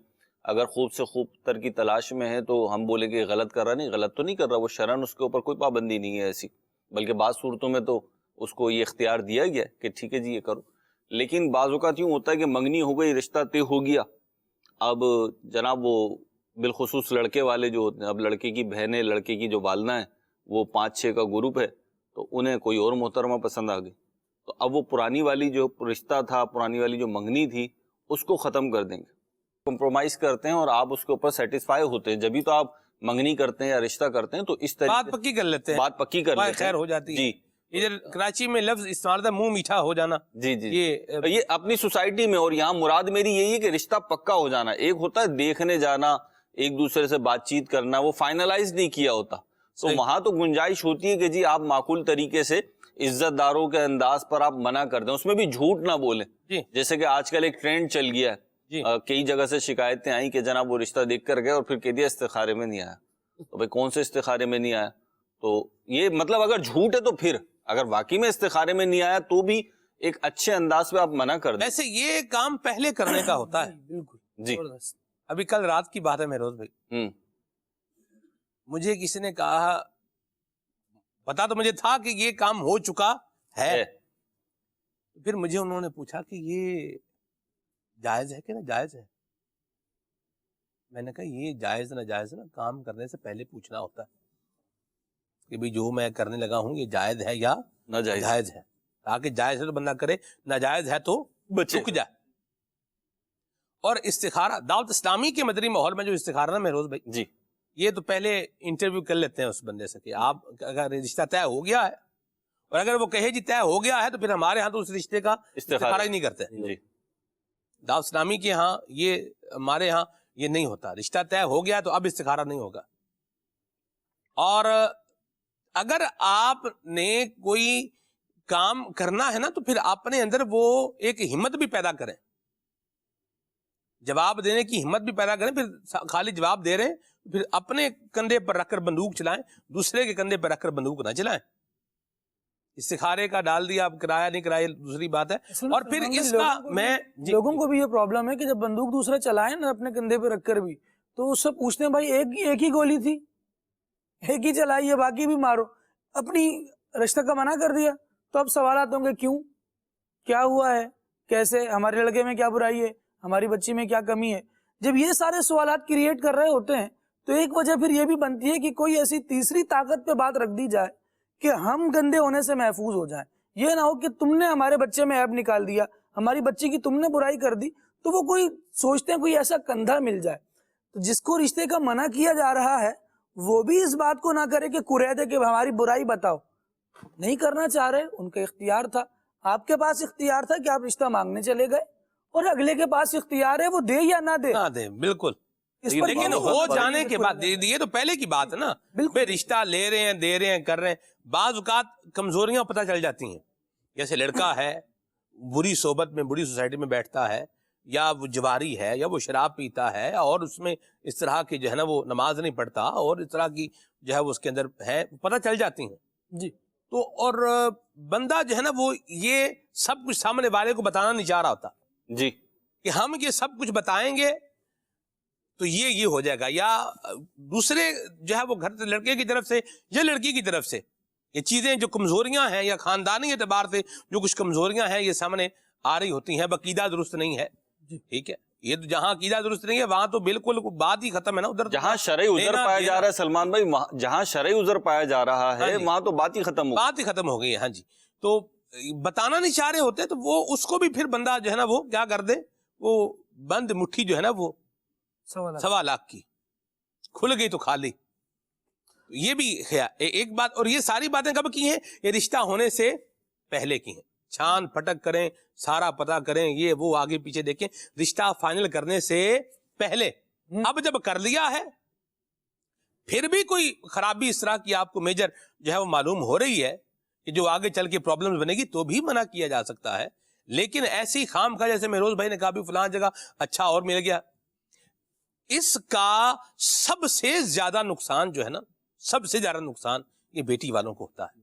اگر خوب سے خوب تر کی تلاش میں ہے تو ہم بولے کہ غلط کر رہا، نہیں، غلط تو نہیں کر رہا، وہ شرعاً اس کے اوپر کوئی پابندی نہیں ہے ایسی، بلکہ بعض صورتوں میں تو اس کو یہ اختیار دیا گیا کہ ٹھیک ہے جی یہ کرو. لیکن بعض اوقات یوں ہوتا ہے کہ منگنی ہو گئی، رشتہ طے ہو گیا، اب جناب وہ بالخصوص لڑکے والے جو ہوتے ہیں، اب لڑکے کی بہنیں، لڑکے کی جو والدہ ہیں، وہ 5-6 کا گروپ ہے، تو انہیں کوئی اور محترمہ پسند آ گئی، تو اب وہ پرانی والی جو رشتہ تھا، پرانی والی جو منگنی تھی، اس کو ختم کر دیں گے، کمپرومائز کرتے ہیں اور آپ اس کے اوپر سیٹسفائی ہوتے ہیں. جبھی تو آپ منگنی کرتے ہیں یا رشتہ کرتے ہیں تو اس طریقے بات پکی کر لیتے ہیں، بات پکی کر لیتے ہیں، خیر ہو جاتی ہے. جی ادھر کراچی میں لفظ استعمال تھا منہ میٹھا ہو جانا، جی جی یہ اپنی سوسائٹی میں، اور یہاں مراد میری یہی ہے کہ رشتہ پکا ہو جانا. ایک ہوتا ہے دیکھنے جانا، ایک دوسرے سے بات چیت کرنا، وہ فائنلائز نہیں کیا ہوتا، تو وہاں تو گنجائش ہوتی ہے کہ جی آپ معقول طریقے سے عزت داروں کے انداز پر آپ منع کر دیں، اس میں بھی جھوٹ نہ بولیں. جیسے کہ آج کل ایک ٹرینڈ چل گیا ہے، کئی جگہ سے شکایتیں آئیں کہ جناب وہ رشتہ دیکھ کر گئے اور پھر کہہ دیا استخارے میں نہیں آیا. تو بھائی کون سے استخارے میں نہیں آیا؟ تو یہ مطلب اگر جھوٹ ہے تو پھر اگر واقعی میں استخارے میں نہیں آیا تو بھی ایک اچھے انداز پہ آپ منع کر دیں. ویسے یہ کام پہلے کرنے کا ہوتا ہے. بالکل جی ابھی کل رات کی بات ہے مہروز بھائی، مجھے کسی نے کہا، پتا تو مجھے تھا کہ یہ کام ہو چکا ہے، پھر مجھے انہوں نے پوچھا کہ یہ جائز ہے کہ نہ جائز ہے. میں نے کہا یہ جائز نہ جائز نا کام کرنے سے پہلے پوچھنا ہوتا ہے کہ بھی جو میں کرنے لگا ہوں یہ جائز ہے یا ناجائز ہے، تاکہ جائز ہے تو بندہ کرے، ناجائز ہے تو رک جائے. اور استخارہ دعوت اسلامی کے مدنی ماحول میں جو استخارہ نا مہروز بھائی، جی یہ تو پہلے انٹرویو کر لیتے ہیں اس بندے سے کہ آپ اگر رشتہ طے ہو گیا ہے، اور اگر وہ کہے جی طے ہو گیا ہے تو پھر ہمارے ہاں تو اس رشتے کا استخارہ ہی نہیں کرتے. جی دعوت اسلامی کے ہاں یہ، ہمارے ہاں یہ نہیں ہوتا، رشتہ طے ہو گیا تو اب استخارہ نہیں ہوگا. اور اگر آپ نے کوئی کام کرنا ہے نا تو پھر اپنے اندر وہ ایک ہمت بھی پیدا کریں، جواب دینے کی ہمت بھی پیدا کریں. پھر خالی جواب دے رہے ہیں پھر اپنے کندھے پر رکھ کر بندوق چلائیں، دوسرے کے کندھے پر رکھ کر بندوق نہ چلائیں. استخارے کا ڈال دیا، اب کرایا نہیں کرایا دوسری بات ہے. اور پھر اس کا میں لوگوں کو بھی یہ پرابلم ہے کہ جب بندوق دوسرا چلائے نا اپنے کندھے پہ رکھ کر بھی، تو اس سے پوچھتے ہیں بھائی ایک ہی گولی تھی، ایک ہی چلائی ہے، باقی بھی مارو. اپنی رشتہ کا منع کر دیا تو اب سوالات ہوں گے کیوں، کیا ہوا ہے، کیسے، ہمارے لڑکے میں کیا برائی ہے، ہماری بچی میں کیا کمی ہے. جب یہ سارے سوالات کریٹ کر رہے ہوتے ہیں تو ایک وجہ پھر یہ بھی بنتی ہے کہ کوئی ایسی تیسری طاقت پہ بات رکھ دی جائے کہ ہم گندے ہونے سے محفوظ ہو جائیں. یہ نہ ہو کہ تم نے ہمارے بچے میں عیب نکال دیا، ہماری بچی کی تم نے برائی کر دی، تو وہ کوئی سوچتے ہیں کوئی ایسا کندھا مل جائے. تو جس کو رشتے کا منع کیا جا رہا ہے وہ بھی اس بات کو نہ کرے کہ قریدے کہ ہماری برائی بتاؤ. نہیں کرنا چاہ رہے، ان کا اختیار تھا. آپ کے پاس اختیار تھا کہ آپ رشتہ مانگنے چلے گئے، اور اگلے کے پاس اختیار ہے وہ دے یا نہ دے. نہ دے، بالکل. لیکن ہو جانے کے بعد یہ تو پہلے کی بات ہے نا، بالکل رشتہ لے رہے ہیں، دے رہے ہیں، کر رہے ہیں. بعض اوقات کمزوریاں پتہ چل جاتی ہیں، جیسے لڑکا ہے بری صحبت میں، بری سوسائٹی میں بیٹھتا ہے، یا وہ جواری ہے، یا وہ شراب پیتا ہے، اور اس میں اس طرح کی جو ہے نا وہ نماز نہیں پڑھتا، اور اس طرح کی جو ہے وہ اس کے اندر ہے، پتہ چل جاتی ہیں. جی تو اور بندہ جو ہے نا وہ یہ سب کچھ سامنے والے کو بتانا نہیں چاہ رہا ہوتا جی کہ ہم یہ سب کچھ بتائیں گے تو یہ ہو جائے گا، یا دوسرے جو ہے وہ گھر سے لڑکے کی طرف سے یا لڑکی کی طرف سے یہ چیزیں جو کمزوریاں ہیں یا خاندانی اعتبار سے جو کچھ کمزوریاں ہیں یہ سامنے آ رہی ہوتی ہیں. عقیدہ درست نہیں ہے، ٹھیک ہے، یہ تو جہاں عقیدہ درست نہیں ہے وہاں تو بالکل بات ہی ختم ہے نا. ادھر جہاں شرعی عذر پایا جا رہا ہے سلمان بھائی، جہاں شرعی عذر پایا جا رہا ہے وہاں تو بات ہی ختم ہو گئی ہے. ہاں جی، تو بتانا نہیں چاہ رہے ہوتے تو وہ اس کو بھی پھر بندہ جو ہے نا وہ کیا کر دے، وہ بند مٹھی جو ہے نا وہ 1.25 لاکھ کی کھل گئی تو خالی. یہ بھی ایک بات. اور یہ ساری باتیں کب کی ہیں؟ یہ رشتہ ہونے سے پہلے کی ہیں. چھان پھٹک کریں، سارا پتہ کریں، یہ وہ آگے پیچھے دیکھیں، رشتہ فائنل کرنے سے پہلے. اب جب کر لیا ہے پھر بھی کوئی خرابی اس طرح کی آپ کو میجر جو ہے وہ معلوم ہو رہی ہے کہ جو آگے چل کے پرابلمز بنے گی، تو بھی منع کیا جا سکتا ہے. لیکن ایسی خام خواہ جیسے مہروز بھائی نے کہا بھی فلاں جگہ اچھا اور مل گیا، اس کا سب سے زیادہ نقصان جو ہے نا، سب سے زیادہ نقصان یہ بیٹی والوں کو ہوتا ہے.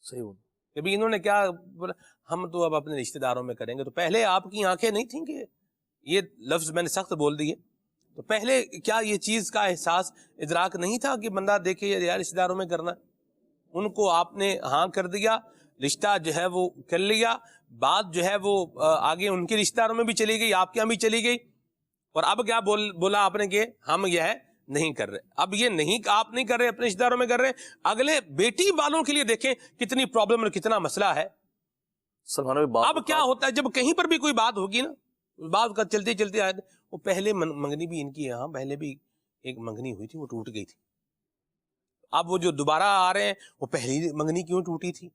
صحیح بول. کہ انہوں نے کیا بولا، ہم تو اب اپنے رشتہ داروں میں کریں گے. تو پہلے آپ کی آنکھیں نہیں تھیں کہ یہ لفظ میں نے سخت بول دیے؟ تو پہلے کیا یہ چیز کا احساس ادراک نہیں تھا کہ بندہ دیکھے یار رشتہ داروں میں کرنا ہے؟ ان کو آپ نے ہاں کر دیا، رشتہ جو ہے وہ کر لیا، بات جو ہے وہ آگے ان کے رشتہ داروں میں بھی چلی گئی، آپ کے یہاں بھی چلی گئی. اور اب کیا بولا آپ نے کہ ہم یہ ہے نہیں کر رہے. اب یہ نہیں آپ نہیں کر رہے، اپنے رشتہ داروں میں کر رہے. اگلے بیٹی والوں کے لیے دیکھیں کتنی پرابلم اور کتنا مسئلہ ہے. سلمان بھائی اب کیا ہوتا ہے جب کہیں پر بھی کوئی بات ہوگی نا، بات کا چلتے چلتے آئے، وہ پہلے منگنی بھی ان کی یہاں پہلے بھی ایک منگنی ہوئی تھی، وہ ٹوٹ گئی تھی. اب وہ جو دوبارہ آ رہے ہیں وہ پہلی منگنی کیوں ٹوٹی تھی؟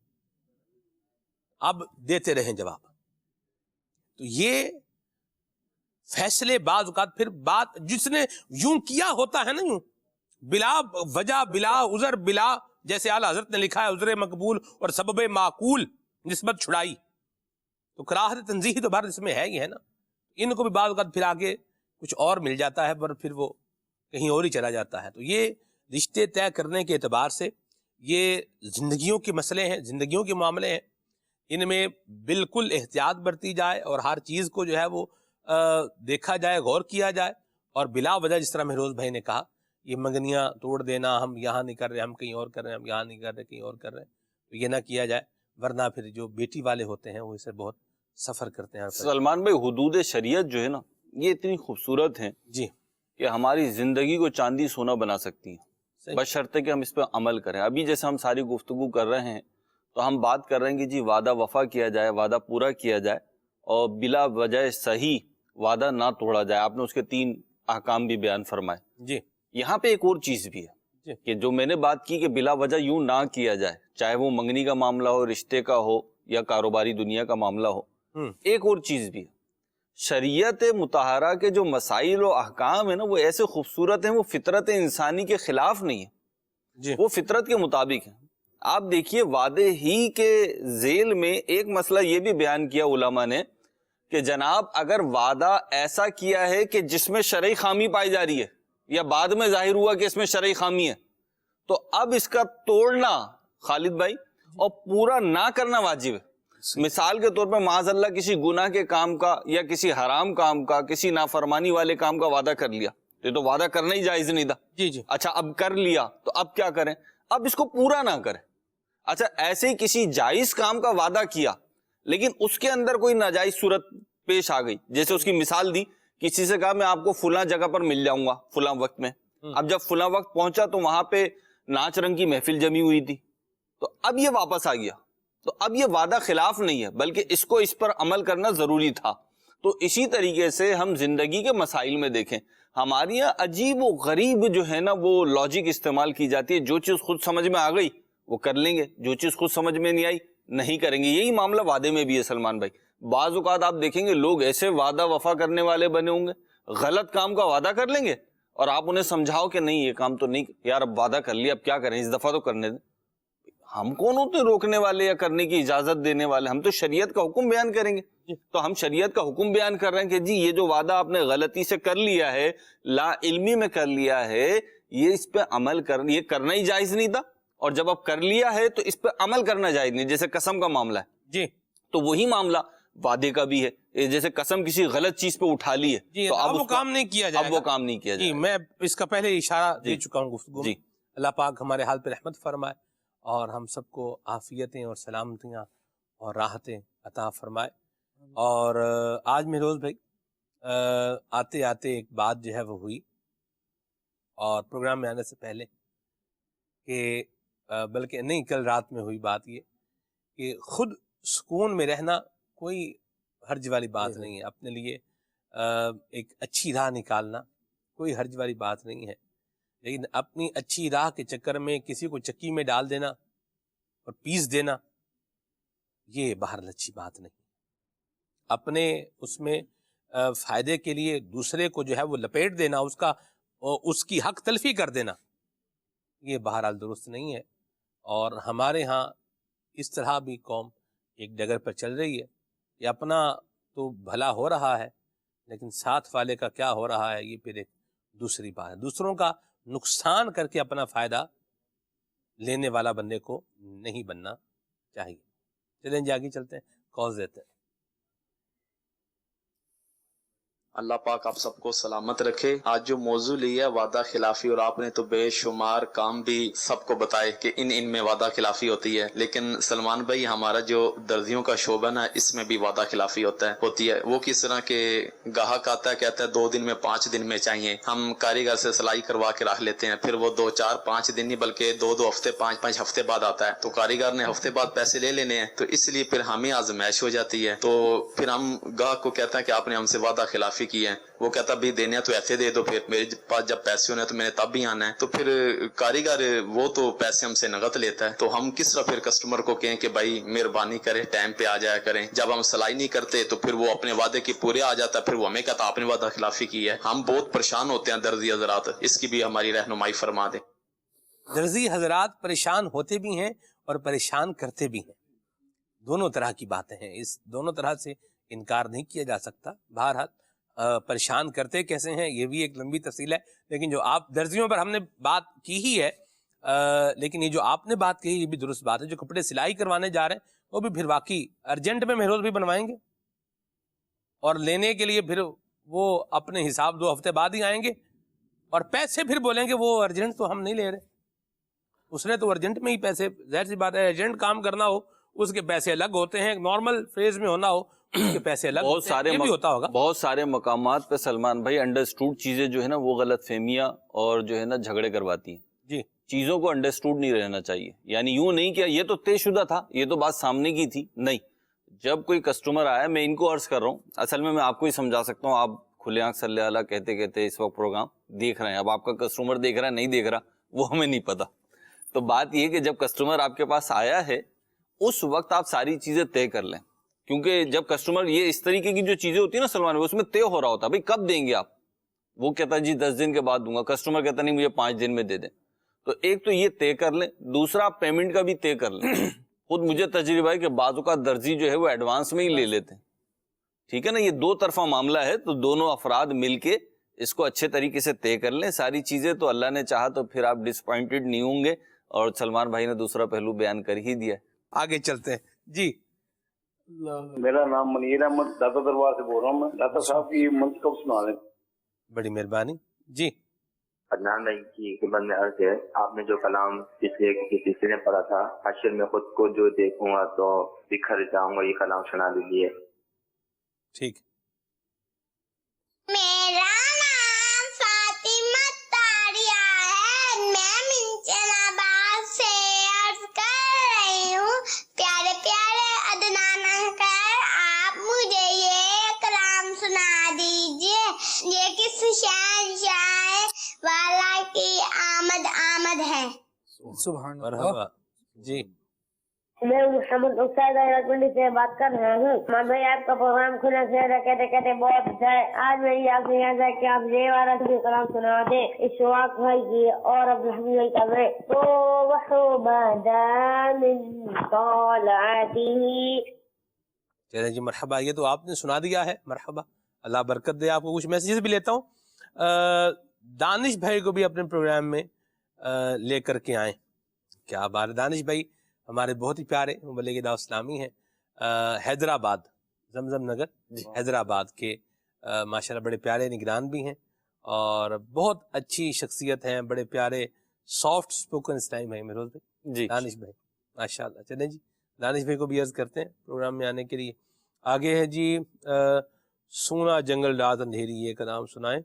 اب دیتے رہیں جواب. تو یہ فیصلے بعض اوقات پھر بات جس نے یوں کیا ہوتا ہے نا، یوں بلا وجہ بلا عذر بلا، جیسے اعلیٰ حضرت نے لکھا ہے عذر مقبول اور سبب معقول نسبت چھڑائی، تو کراہت تنزیہی تو بھر اس میں ہے ہی ہے نا. ان کو بھی بعض اوقات پھر آگے کچھ اور مل جاتا ہے پر پھر وہ کہیں اور ہی چلا جاتا ہے. تو یہ رشتے طے کرنے کے اعتبار سے یہ زندگیوں کے مسئلے ہیں، زندگیوں کے معاملے ہیں. ان میں بالکل احتیاط برتی جائے اور ہر چیز کو جو ہے وہ دیکھا جائے، غور کیا جائے. اور بلا وجہ جس طرح مہروز بھائی نے کہا یہ منگنیاں توڑ دینا، ہم یہاں نہیں کر رہے ہم کہیں اور کر رہے ہیں، ہم یہاں نہیں کر رہے کہیں اور کر رہے ہیں، تو یہ نہ کیا جائے. ورنہ پھر جو بیٹی والے ہوتے ہیں وہ اسے بہت سفر کرتے ہیں. سلمان بھائی، حدود شریعت جو ہے نا یہ اتنی خوبصورت ہیں جی کہ ہماری زندگی کو چاندی سونا بنا سکتی ہیں، صحیح. بشرطے کہ ہم اس پہ عمل کریں. ابھی جیسے ہم ساری گفتگو کر رہے ہیں تو ہم بات کر رہے ہیں کہ جی وعدہ وفا کیا جائے، وعدہ پورا کیا جائے اور بلا وجہ صحیح وعدہ نہ توڑا جائے. آپ نے اس کے 3 احکام بھی بیان فرمائے. جی یہاں پہ ایک اور چیز بھی ہے جی کہ جو میں نے بات کی کہ بلا وجہ یوں نہ کیا جائے، چاہے وہ منگنی کا معاملہ ہو، رشتے کا ہو یا کاروباری دنیا کا معاملہ ہو. ایک اور چیز بھی ہے، شریعت مطہرہ کے جو مسائل و احکام ہیں نا وہ ایسے خوبصورت ہیں، وہ فطرت انسانی کے خلاف نہیں ہے، جی وہ فطرت کے مطابق ہیں. آپ دیکھیے وعدے ہی کے ذیل میں ایک مسئلہ یہ بھی بیان کیا علماء نے کہ جناب اگر وعدہ ایسا کیا ہے کہ جس میں شرعی خامی پائی جا رہی ہے یا بعد میں ظاہر ہوا کہ اس میں شرعی خامی ہے، تو اب اس کا توڑنا خالد بھائی اور پورا نہ کرنا واجب ہے. مثال کے طور پر معاذ اللہ کسی گناہ کے کام کا یا کسی حرام کام کا، کسی نافرمانی والے کام کا وعدہ کر لیا، تو وعدہ کرنا ہی جائز نہیں تھا. جی جی اچھا اب کر لیا تو اب کیا کریں؟ اب اس کو پورا نہ کریں. اچھا ایسے ہی کسی جائز کام کا وعدہ کیا لیکن اس کے اندر کوئی ناجائز صورت پیش آ گئی، جیسے اس کی مثال دی، کسی سے کہا میں آپ کو فلاں جگہ پر مل جاؤں گا فلاں وقت میں. اب جب فلاں وقت پہنچا تو وہاں پہ ناچ رنگ کی محفل جمی ہوئی تھی، تو اب یہ واپس آ گیا، تو اب یہ وعدہ خلاف نہیں ہے بلکہ اس کو اس پر عمل کرنا ضروری تھا. تو اسی طریقے سے ہم زندگی کے مسائل میں دیکھیں، ہمارے یہاں عجیب و غریب جو ہے نا وہ لاجک استعمال کی جاتی ہے. جو چیز خود سمجھ میں آ گئی وہ کر لیں گے، جو چیز خود سمجھ میں نہیں آئی نہیں کریں گے. یہی معاملہ وعدے میں بھی ہے سلمان بھائی. بعض اوقات آپ دیکھیں گے لوگ ایسے وعدہ وفا کرنے والے بنے ہوں گے، غلط کام کا وعدہ کر لیں گے اور آپ انہیں سمجھاؤ کہ نہیں یہ کام تو نہیں یار، اب وعدہ کر لیا اب کیا کریں، اس دفعہ تو کرنے دیں. ہم کون ہوتے روکنے والے یا کرنے کی اجازت دینے والے؟ ہم تو شریعت کا حکم بیان کریں گے. تو ہم شریعت کا حکم بیان کر رہے ہیں کہ جی یہ جو وعدہ آپ نے غلطی سے کر لیا ہے، لا علمی میں کر لیا ہے، یہ اس پہ عمل یہ کرنا ہی جائز نہیں تھا، اور جب اب کر لیا ہے تو اس پہ عمل کرنا جائز نہیں. جیسے قسم کا معاملہ ہے جی تو وہی معاملہ وعدے کا بھی ہے. جیسے قسم کسی غلط چیز پہ اٹھا لی ہے جی تو اب وہ کام نہیں کیا جائے اب وہ کام نہیں کیا جی. جائے. میں اس کا پہلے اشارہ دے چکا ہوں گفتگو جی. اللہ پاک ہمارے حال پہ رحمت فرمائے اور ہم سب کو عافیتیں اور سلامتیاں اور راحتیں عطا فرمائے. اور آج مہروز بھائی آتے آتے ایک بات جو ہے وہ ہوئی، اور پروگرام میں آنے سے پہلے کہ بلکہ نہیں کل رات میں ہوئی بات یہ کہ خود سکون میں رہنا کوئی حرج والی بات نہیں ہے. اپنے لیے ایک اچھی راہ نکالنا کوئی حرج والی بات نہیں ہے، لیکن اپنی اچھی راہ کے چکر میں کسی کو چکی میں ڈال دینا اور پیس دینا یہ بہرحال اچھی بات نہیں. اپنے اس میں فائدے کے لیے دوسرے کو جو ہے وہ لپیٹ دینا، اس کی حق تلفی کر دینا، یہ بہرحال درست نہیں ہے. اور ہمارے ہاں اس طرح بھی قوم ایک ڈگر پر چل رہی ہے کہ اپنا تو بھلا ہو رہا ہے لیکن ساتھ والے کا کیا ہو رہا ہے یہ پھر ایک دوسری بات ہے. دوسروں کا نقصان کر کے اپنا فائدہ لینے والا بندے کو نہیں بننا چاہیے. چلیں جی آگے چلتے ہیں، کال دیتے ہیں. اللہ پاک آپ سب کو سلامت رکھے. آج جو موضوع لیا وعدہ خلافی، اور آپ نے تو بے شمار کام بھی سب کو بتائے کہ ان میں وعدہ خلافی ہوتی ہے، لیکن سلمان بھائی ہمارا جو درزیوں کا شعبہ ہے اس میں بھی وعدہ خلافی ہوتی ہے. وہ کس طرح کے گاہک آتا ہے کہتا ہے 2 دن میں 5 دن میں چاہیے، ہم کاریگر سے سلائی کروا کے رکھ لیتے ہیں، پھر وہ 2 4 5 دن نہیں بلکہ 2 ہفتے 5 ہفتے بعد آتا ہے، تو کاریگر نے ہفتے بعد پیسے لے لینے ہیں، تو اس لیے پھر ہمیں آزمائش ہو جاتی ہے. تو پھر ہم گاہک کو کہتا ہے کہ آپ نے ہم سے وعدہ خلافی کی ہے، وہ کہتا بھی دینے تو ایسے دے دو، پھر میرے پاس جب پیسے ہونے تو میں نے تب بھی آنا ہے. تو پھر کاریگر وہ تو پیسے ہم سے نقد لیتا ہے، تو ہم کس طرح پھر کسٹمر کو کہیں کہ بھائی مہربانی کرے ٹائم پہ آ جایا کریں. جب ہم سلائی نہیں کرتے تو پھر وہ اپنے وعدے کی پورے آ جاتا ہے، پھر وہ ہمیں کہتا آپ نے وعدہ خلافی کی ہے. ہم بہت پریشان ہوتے ہیں درزی حضرات، اس کی بھی ہماری رہنمائی فرما دیں. درزی حضرات پریشان ہوتے بھی ہیں اور پریشان کرتے بھی ہیں، دونوں طرح کی باتیں ہیں، اس دونوں طرح سے انکار نہیں کیا جا سکتا. بہرحال پریشان کرتے کیسے ہیں یہ بھی ایک لمبی تفصیل ہے، لیکن جو آپ درزیوں پر ہم نے بات کی ہی ہے، لیکن یہ جو آپ نے بات کہی یہ بھی درست بات ہے. جو کپڑے سلائی کروانے جا رہے ہیں وہ بھی پھر واقعی ارجنٹ میں مہروز بھی بنوائیں گے اور لینے کے لیے پھر وہ اپنے حساب 2 ہفتے بعد ہی آئیں گے اور پیسے پھر بولیں گے وہ ارجنٹ تو ہم نہیں لے رہے. اس نے تو ارجنٹ میں ہی پیسے، ظاہر سی بات ہے ارجنٹ کام کرنا ہو اس کے پیسے الگ ہوتے ہیں، نارمل فیز میں ہونا ہو اس کے پیسے الگ ہوتے ہیں. یہ بھی ہوتا ہوگا. بہت سارے مقامات پہ سلمان بھائی انڈرسٹوڈ چیزیں جو ہے نا وہ غلط فہمیاں اور جو ہے نا جھگڑے کرواتی ہیں. جی چیزوں کو انڈرسٹوڈ نہیں رہنا چاہیے، یعنی یوں نہیں کہ یہ تو طے شدہ تھا، یہ تو بات سامنے کی تھی. نہیں، جب کوئی کسٹمر آیا، میں ان کو عرض کر رہا ہوں، اصل میں آپ کو ہی سمجھا سکتا ہوں، آپ کھلے آنکھ صلی اللہ کہتے کہتے اس وقت پروگرام دیکھ رہے ہیں. اب آپ کا کسٹمر دیکھ رہا ہے نہیں دیکھ رہا وہ ہمیں نہیں پتا. تو بات یہ کہ جب کسٹمر آپ کے پاس آیا ہے اس وقت آپ ساری چیزیں طے کر لیں، کیونکہ جب کسٹمر یہ اس طریقے کی جو چیزیں ہوتی ہیں نا سلمان، اس میں طے ہو رہا ہوتا ہے بھائی کب دیں گے آپ. وہ کہتا ہے جی 10 دن کے بعد دوں گا، کسٹمر کہتا نہیں مجھے 5 دن میں دے دیں. تو ایک تو یہ طے کر لیں، دوسرا آپ پیمنٹ کا بھی طے کر لیں. خود مجھے تجربہ ہے کہ بعض کا درزی جو ہے وہ ایڈوانس میں ہی لے لیتے ہیں. ٹھیک ہے نا، یہ 2 طرفہ معاملہ ہے، تو دونوں افراد مل کے اس کو اچھے طریقے سے طے کر لیں ساری چیزیں. تو اللہ نے چاہا تو پھر آپ ڈس پوائنٹڈ نہیں ہوں گے. اور سلمان بھائی نے دوسرا پہلو بیان کر ہی دیا. آگے چلتے ہیں جی. میرا نام منیر احمد داتا دربار سے بول رہا ہوں. میں داتا صاحب کی منتخب سنا لیں. بڑی مہربانی جی. عدنان بھائی کی خدمت میں عرض ہے، آپ نے جو کلام پچھلے کسی نے پڑھا تھا، حشر میں خود کو جو دیکھوں گا تو بکھر جاؤں گا، یہ کلام سنا دیجیے. ٹھیک. میرا نام فاطمہ تاریہ ہے، میں منچن آباد سے عرض کر رہی ہوں. پیارے پیارے عدنان انکل، آپ مجھے یہ کلام سنا دیجیے. یہ کس شہنشاہ والا کی آمد ہے. سبحان مرحبا اللہ. جی. میں محمد استاد کنڈی سے بات کر رہا ہوں. میں بھائی آپ کا پروگرام کھلا سے کہتے کہتے بہت اچھا ہے. آج میری آپ سے یاد ہے کہ آپ یہ والا کلام سنا دیں اشواق بھائی کی اور عبدالحمید بھائی کا میں تو وحبدا من طالعته. چلیں جی مرحبا، یہ تو آپ نے سنا دیا ہے. مرحبا، اللہ برکت دے آپ کو. کچھ میسیجز بھی لیتا ہوں. دانش بھائی کو بھی اپنے پروگرام میں لے کر کے آئیں. کیا بات ہے، دانش بھائی ہمارے بہت ہی پیارے مبلغ دعوت اسلامی ہیں، حیدرآباد، زمزم نگر حیدرآباد کے ماشاءاللہ بڑے پیارے نگران بھی ہیں اور بہت اچھی شخصیت ہیں، بڑے پیارے سافٹ اسپوکن اسلامی بھائی مہروز بھائی جی دانش بھائی ماشاءاللہ. چلیں جی دانش بھائی کو بھی عرض کرتے ہیں پروگرام میں آنے کے لیے. آگے ہے جی سونا جنگل رات اندھیری، یہ کلام سنائیں.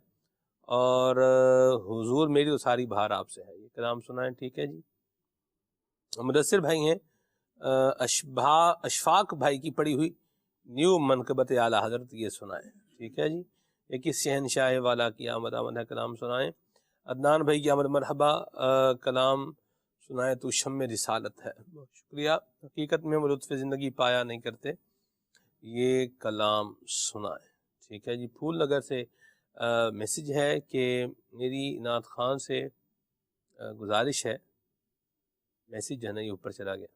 اور حضور میری تو ساری بہار آپ سے ہے، یہ کلام سنائیں. ٹھیک ہے جی. مدثر بھائی ہیں، اشفاق بھائی کی پڑھی ہوئی نیو منقبت اعلیٰ حضرت، یہ سنائیں. ٹھیک ہے جی. یہ کس شہنشاہ والا کی آمد ہے، کلام سنائیں. عدنان بھائی کی آمد مرحبا، کلام سنائیں تو شم رسالت ہے. بہت شکریہ. حقیقت میں وہ لطف زندگی پایا نہیں کرتے، یہ کلام سنائیں. ٹھیک ہے جی. پھول نگر سے میسج ہے کہ میری نعت خان سے گزارش ہے میسیج جو ہے نا یہ اوپر چلا گیا.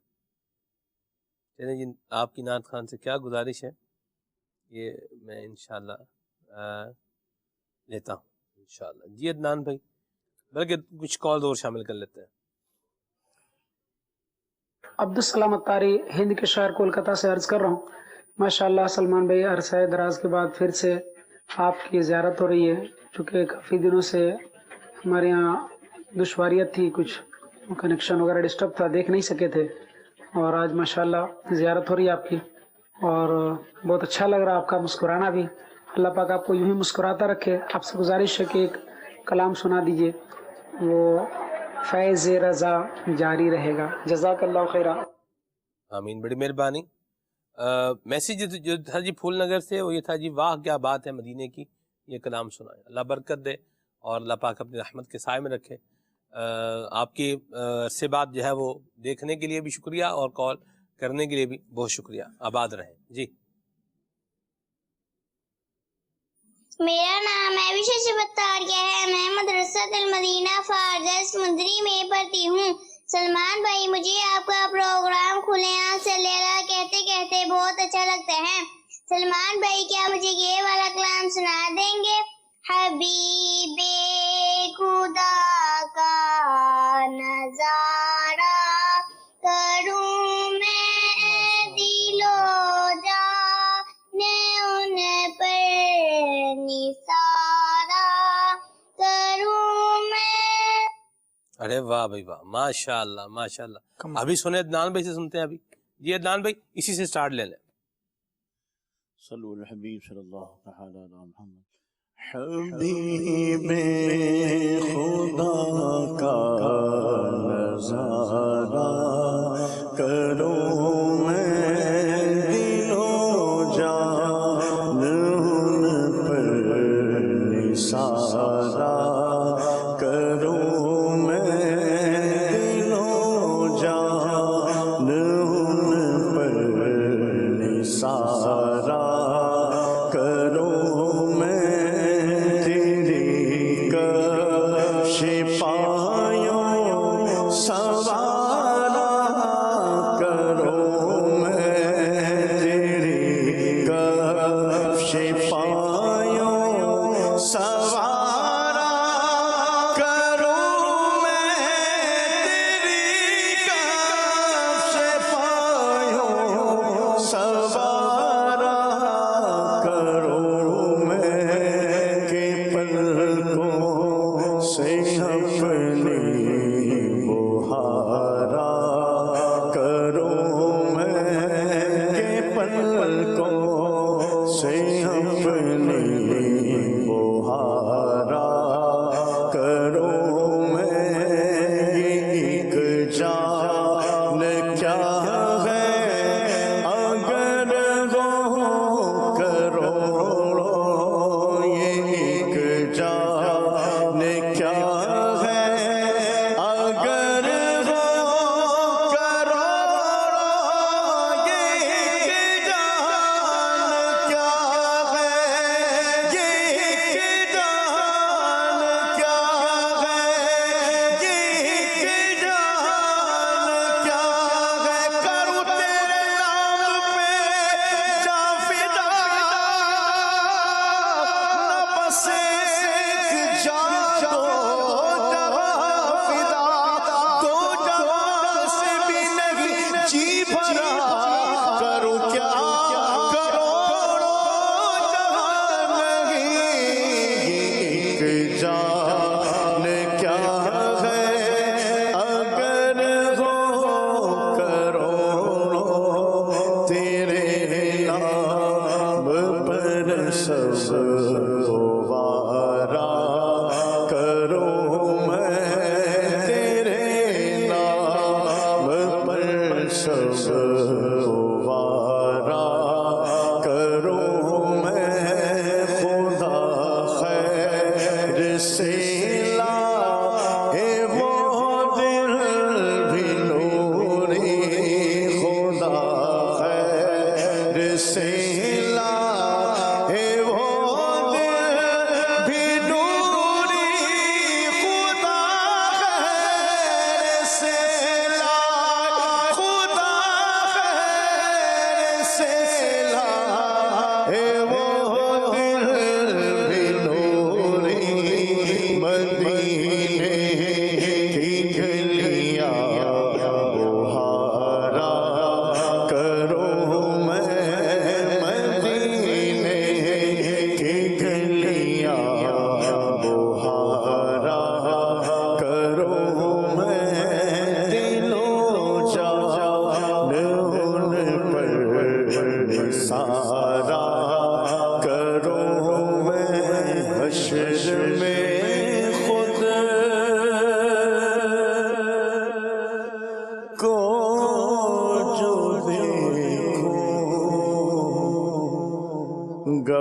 چلیں جی آپ کی نعت خان سے کیا گزارش ہے یہ میں انشاءاللہ لیتا ہوں انشاءاللہ. جی عدنان بھائی بلکہ کچھ کال اور شامل کر لیتے ہیں. عبدالسلام اتاری ہند کے شہر کولکتہ سے عرض کر رہا ہوں. ماشاءاللہ سلمان بھائی عرصہ دراز کے بعد پھر سے آپ کی زیارت ہو رہی ہے، چونکہ کافی دنوں سے ہمارے یہاں دشواریت تھی، کچھ کنیکشن وغیرہ ڈسٹرب تھا، دیکھ نہیں سکے تھے، اور آج ماشاءاللہ زیارت ہو رہی ہے آپ کی، اور بہت اچھا لگ رہا آپ کا مسکرانا بھی. اللہ پاک آپ کو یوں ہی مسکراتا رکھے. آپ سے گزارش ہے کہ ایک کلام سنا دیجئے، وہ فیض رضا جاری رہے گا. جزاک اللہ خیرہ. آمین، بڑی مہربانی. میسیج جو تھا جی پھول نگر سے وہ یہ تھا جی واہ کیا بات ہے مدینے کی، یہ کلام سنائے. اللہ برکت دے اور اللہ پاک اپنی رحمت کے سائے میں رکھے. آپ کی سے بات جو ہے وہ دیکھنے کے لیے بھی شکریہ اور کال کرنے کے لیے بھی بہت شکریہ. آباد رہیں. جی میرا نام ہے وشش بطاریہ ہے، میں مدرسہ المدینہ فارغ مندری میں پڑھتی ہوں. سلمان بھائی مجھے آپ کا پروگرام کھلے آنکھ سے لیلا کہتے کہتے بہت اچھا لگتا ہے. سلمان بھائی کیا مجھے یہ والا کلام سنا دیں گے؟ حبیب خدا کا نظارہ کروں میں دل و جان ان پر نثارہ کروں میں. ارے واہ بھائی واہ، ماشاء اللہ ماشاء اللہ. ابھی سنے عدنان بھائی سے سنتے ہیں ابھی. جی عدنان بھائی اسی سے سٹارٹ لے لیں. صلو الحبیب صلی اللہ تعالی علی محمد. حبیب خدا کا نظارہ کروں میں دل و جان ان پر نثارہ کروں میں دل و جان ان پر نثارہ کروں میں تیری کفش پایوں سوارا کروں میں تیری کفش پایوں سوارا کروں میں تیری کفش پایوں سوارا کروں میں کہ پلکوں سے اپنے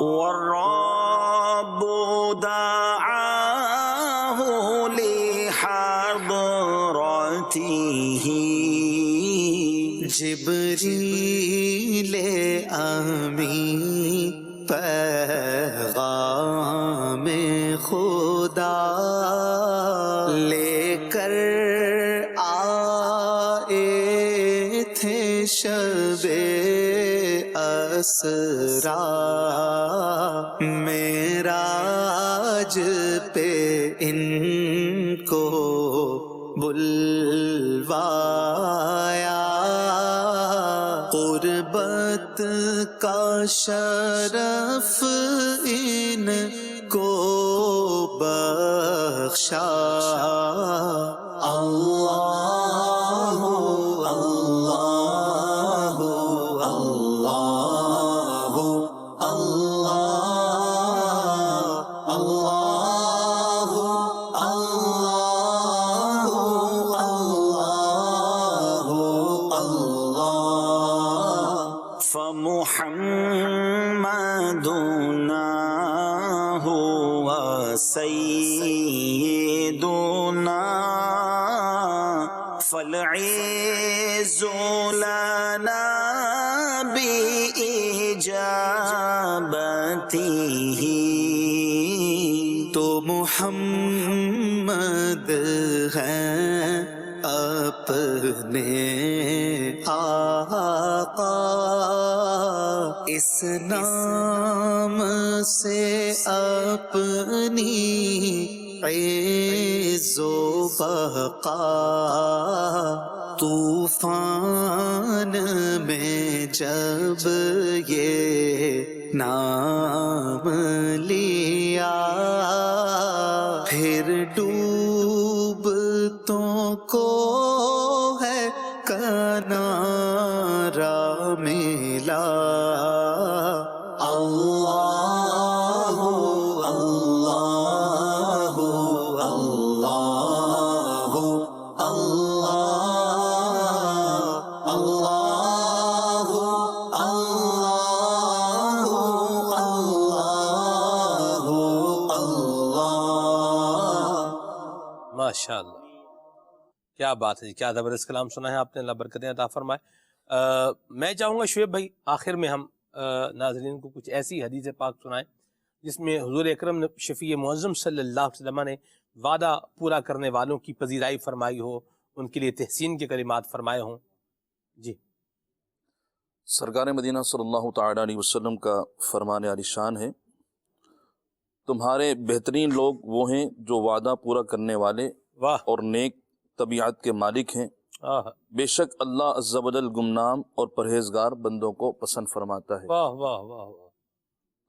والرب دعاه لحضرته جبريل آمین پیغام خدا لے کر آئے تھے شب اسرا معراج پہ ان کو بلوایا قربت کا شرف ان کو بخشا اللہ اللہ اللہ اللہ اللہ محمدنا هو سيدنا فالعز لنا بإجابته. تو محمد ہیں اپنے آقا، اس نام سے اپنی عز و بقا، طوفان میں جب یہ نام لیا، پھر ڈوبتوں کو ہے کنارہ ملا. اللہ اللہ اللہ اللہ اللہ ماشاء اللہ، کیا بات ہے، کیا زبردست کلام سنا ہے آپ نے، اللہ برکتیں عطا فرمائے. میں چاہوں گا شعیب بھائی آخر میں ہم ناظرین کو کچھ ایسی حدیث پاک سنائیں جس میں حضور اکرم شفیع معظم صلی اللہ علیہ وسلم نے وعدہ پورا کرنے والوں کی پذیرائی فرمائی ہو، ان کے لیے تحسین کے کلمات فرمائے ہوں. جی سرکار مدینہ صلی اللہ تعالیٰ علیہ وسلم کا فرمان عالی شان ہے، تمہارے بہترین لوگ وہ ہیں جو وعدہ پورا کرنے والے اور نیک طبیعت کے مالک ہیں. بے شک اللہ عز و جل گمنام اور پرہیزگار بندوں کو پسند فرماتا ہے. واہ واہ واہ.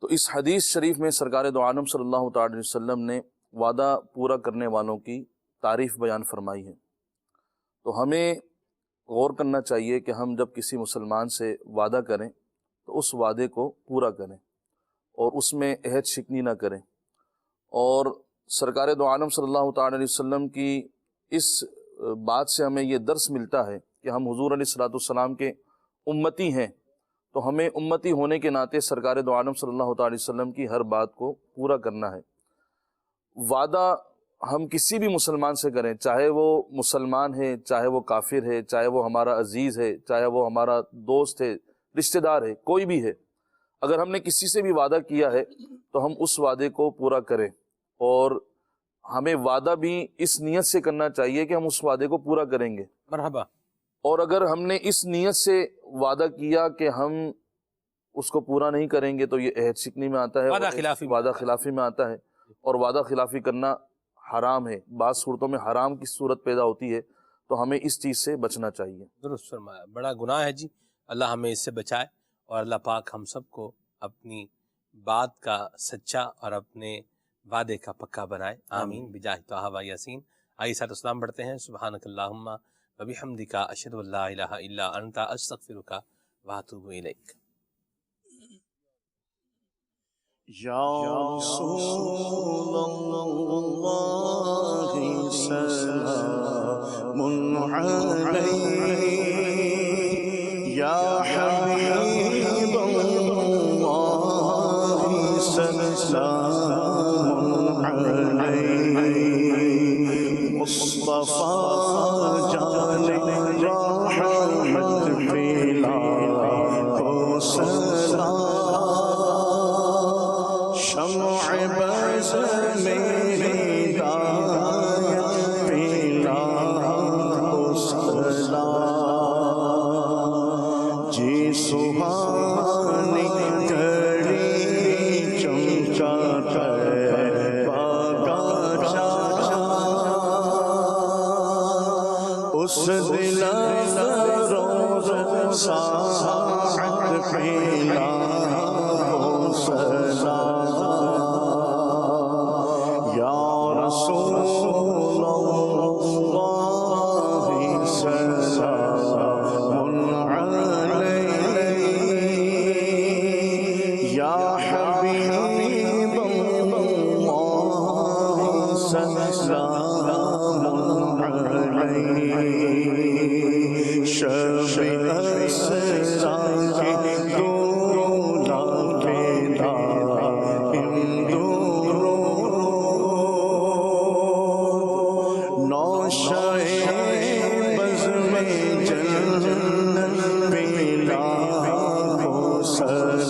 تو اس حدیث شریف میں سرکار دو عالم صلی اللہ تعالی علیہ وسلم نے وعدہ پورا کرنے والوں کی تعریف بیان فرمائی ہے. تو ہمیں غور کرنا چاہیے کہ ہم جب کسی مسلمان سے وعدہ کریں تو اس وعدے کو پورا کریں اور اس میں عہد شکنی نہ کریں. اور سرکار دو عالم صلی اللہ تعالی علیہ وسلم کی اس بات سے ہمیں یہ درس ملتا ہے کہ ہم حضور علیہ الصلوۃ والسلام کے امتی ہیں، تو ہمیں امتی ہونے کے ناطے سرکار دو عالم صلی اللہ تعالی علیہ وسلم کی ہر بات کو پورا کرنا ہے. وعدہ ہم کسی بھی مسلمان سے کریں، چاہے وہ مسلمان ہے، چاہے وہ کافر ہے، چاہے وہ ہمارا عزیز ہے، چاہے وہ ہمارا دوست ہے، رشتہ دار ہے، کوئی بھی ہے، اگر ہم نے کسی سے بھی وعدہ کیا ہے تو ہم اس وعدے کو پورا کریں. اور ہمیں وعدہ بھی اس نیت سے کرنا چاہیے کہ ہم اس وعدے کو پورا کریں گے. مرحبا. اور اگر ہم نے اس نیت سے وعدہ کیا کہ ہم اس کو پورا نہیں کریں گے تو یہ عہد شکنی میں آتا ہے، وعدہ خلافی میں آتا ہے. اور وعدہ خلافی کرنا حرام ہے، بعض صورتوں میں حرام کی صورت پیدا ہوتی ہے، تو ہمیں اس چیز سے بچنا چاہیے. درست فرمایا، بڑا گناہ ہے جی، اللہ ہمیں اس سے بچائے اور اللہ پاک ہم سب کو اپنی بات کا سچا اور اپنے وعدے کا پکا بنائے. آمین بجاہ طہ و یاسین. آئیے ساتھ اسلام پڑھتے ہیں. سبحانک اللہم و بحمدک، اشہد ان لا الہ الا انت، استغفرک و اتوب الیک. یا رسول اللہ سلام علیک، یا حبیب اللہ سلام علیک، مصطفیٰ جان رحمت پیلا کو سلام، شمع بز میری ہدایت پیلا کو سلام، جی سبحانی گھڑی چمچا اس دل روز ساعت پیلا کو سلام، یا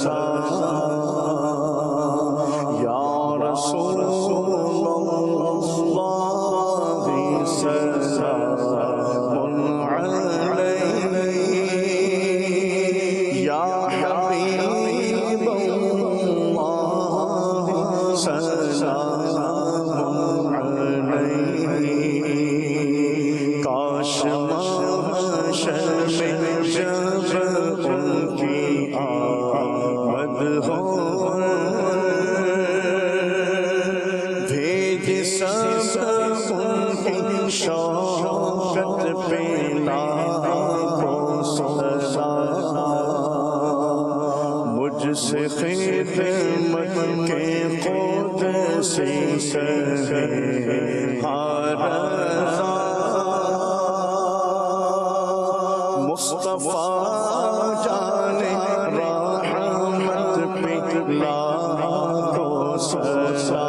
سزا یا رسول اللہ سلام علیہ یا حبیب اللہ سلام علیہ کاش محشر میں جب ان کی آمد ہو بھیج سب ان کی شوقت پہ لاکھوں سلام مجھ سے خدمت کے خود سے کہے ہر مصطفیٰ جانے رحمت پہ لاکھوں سلام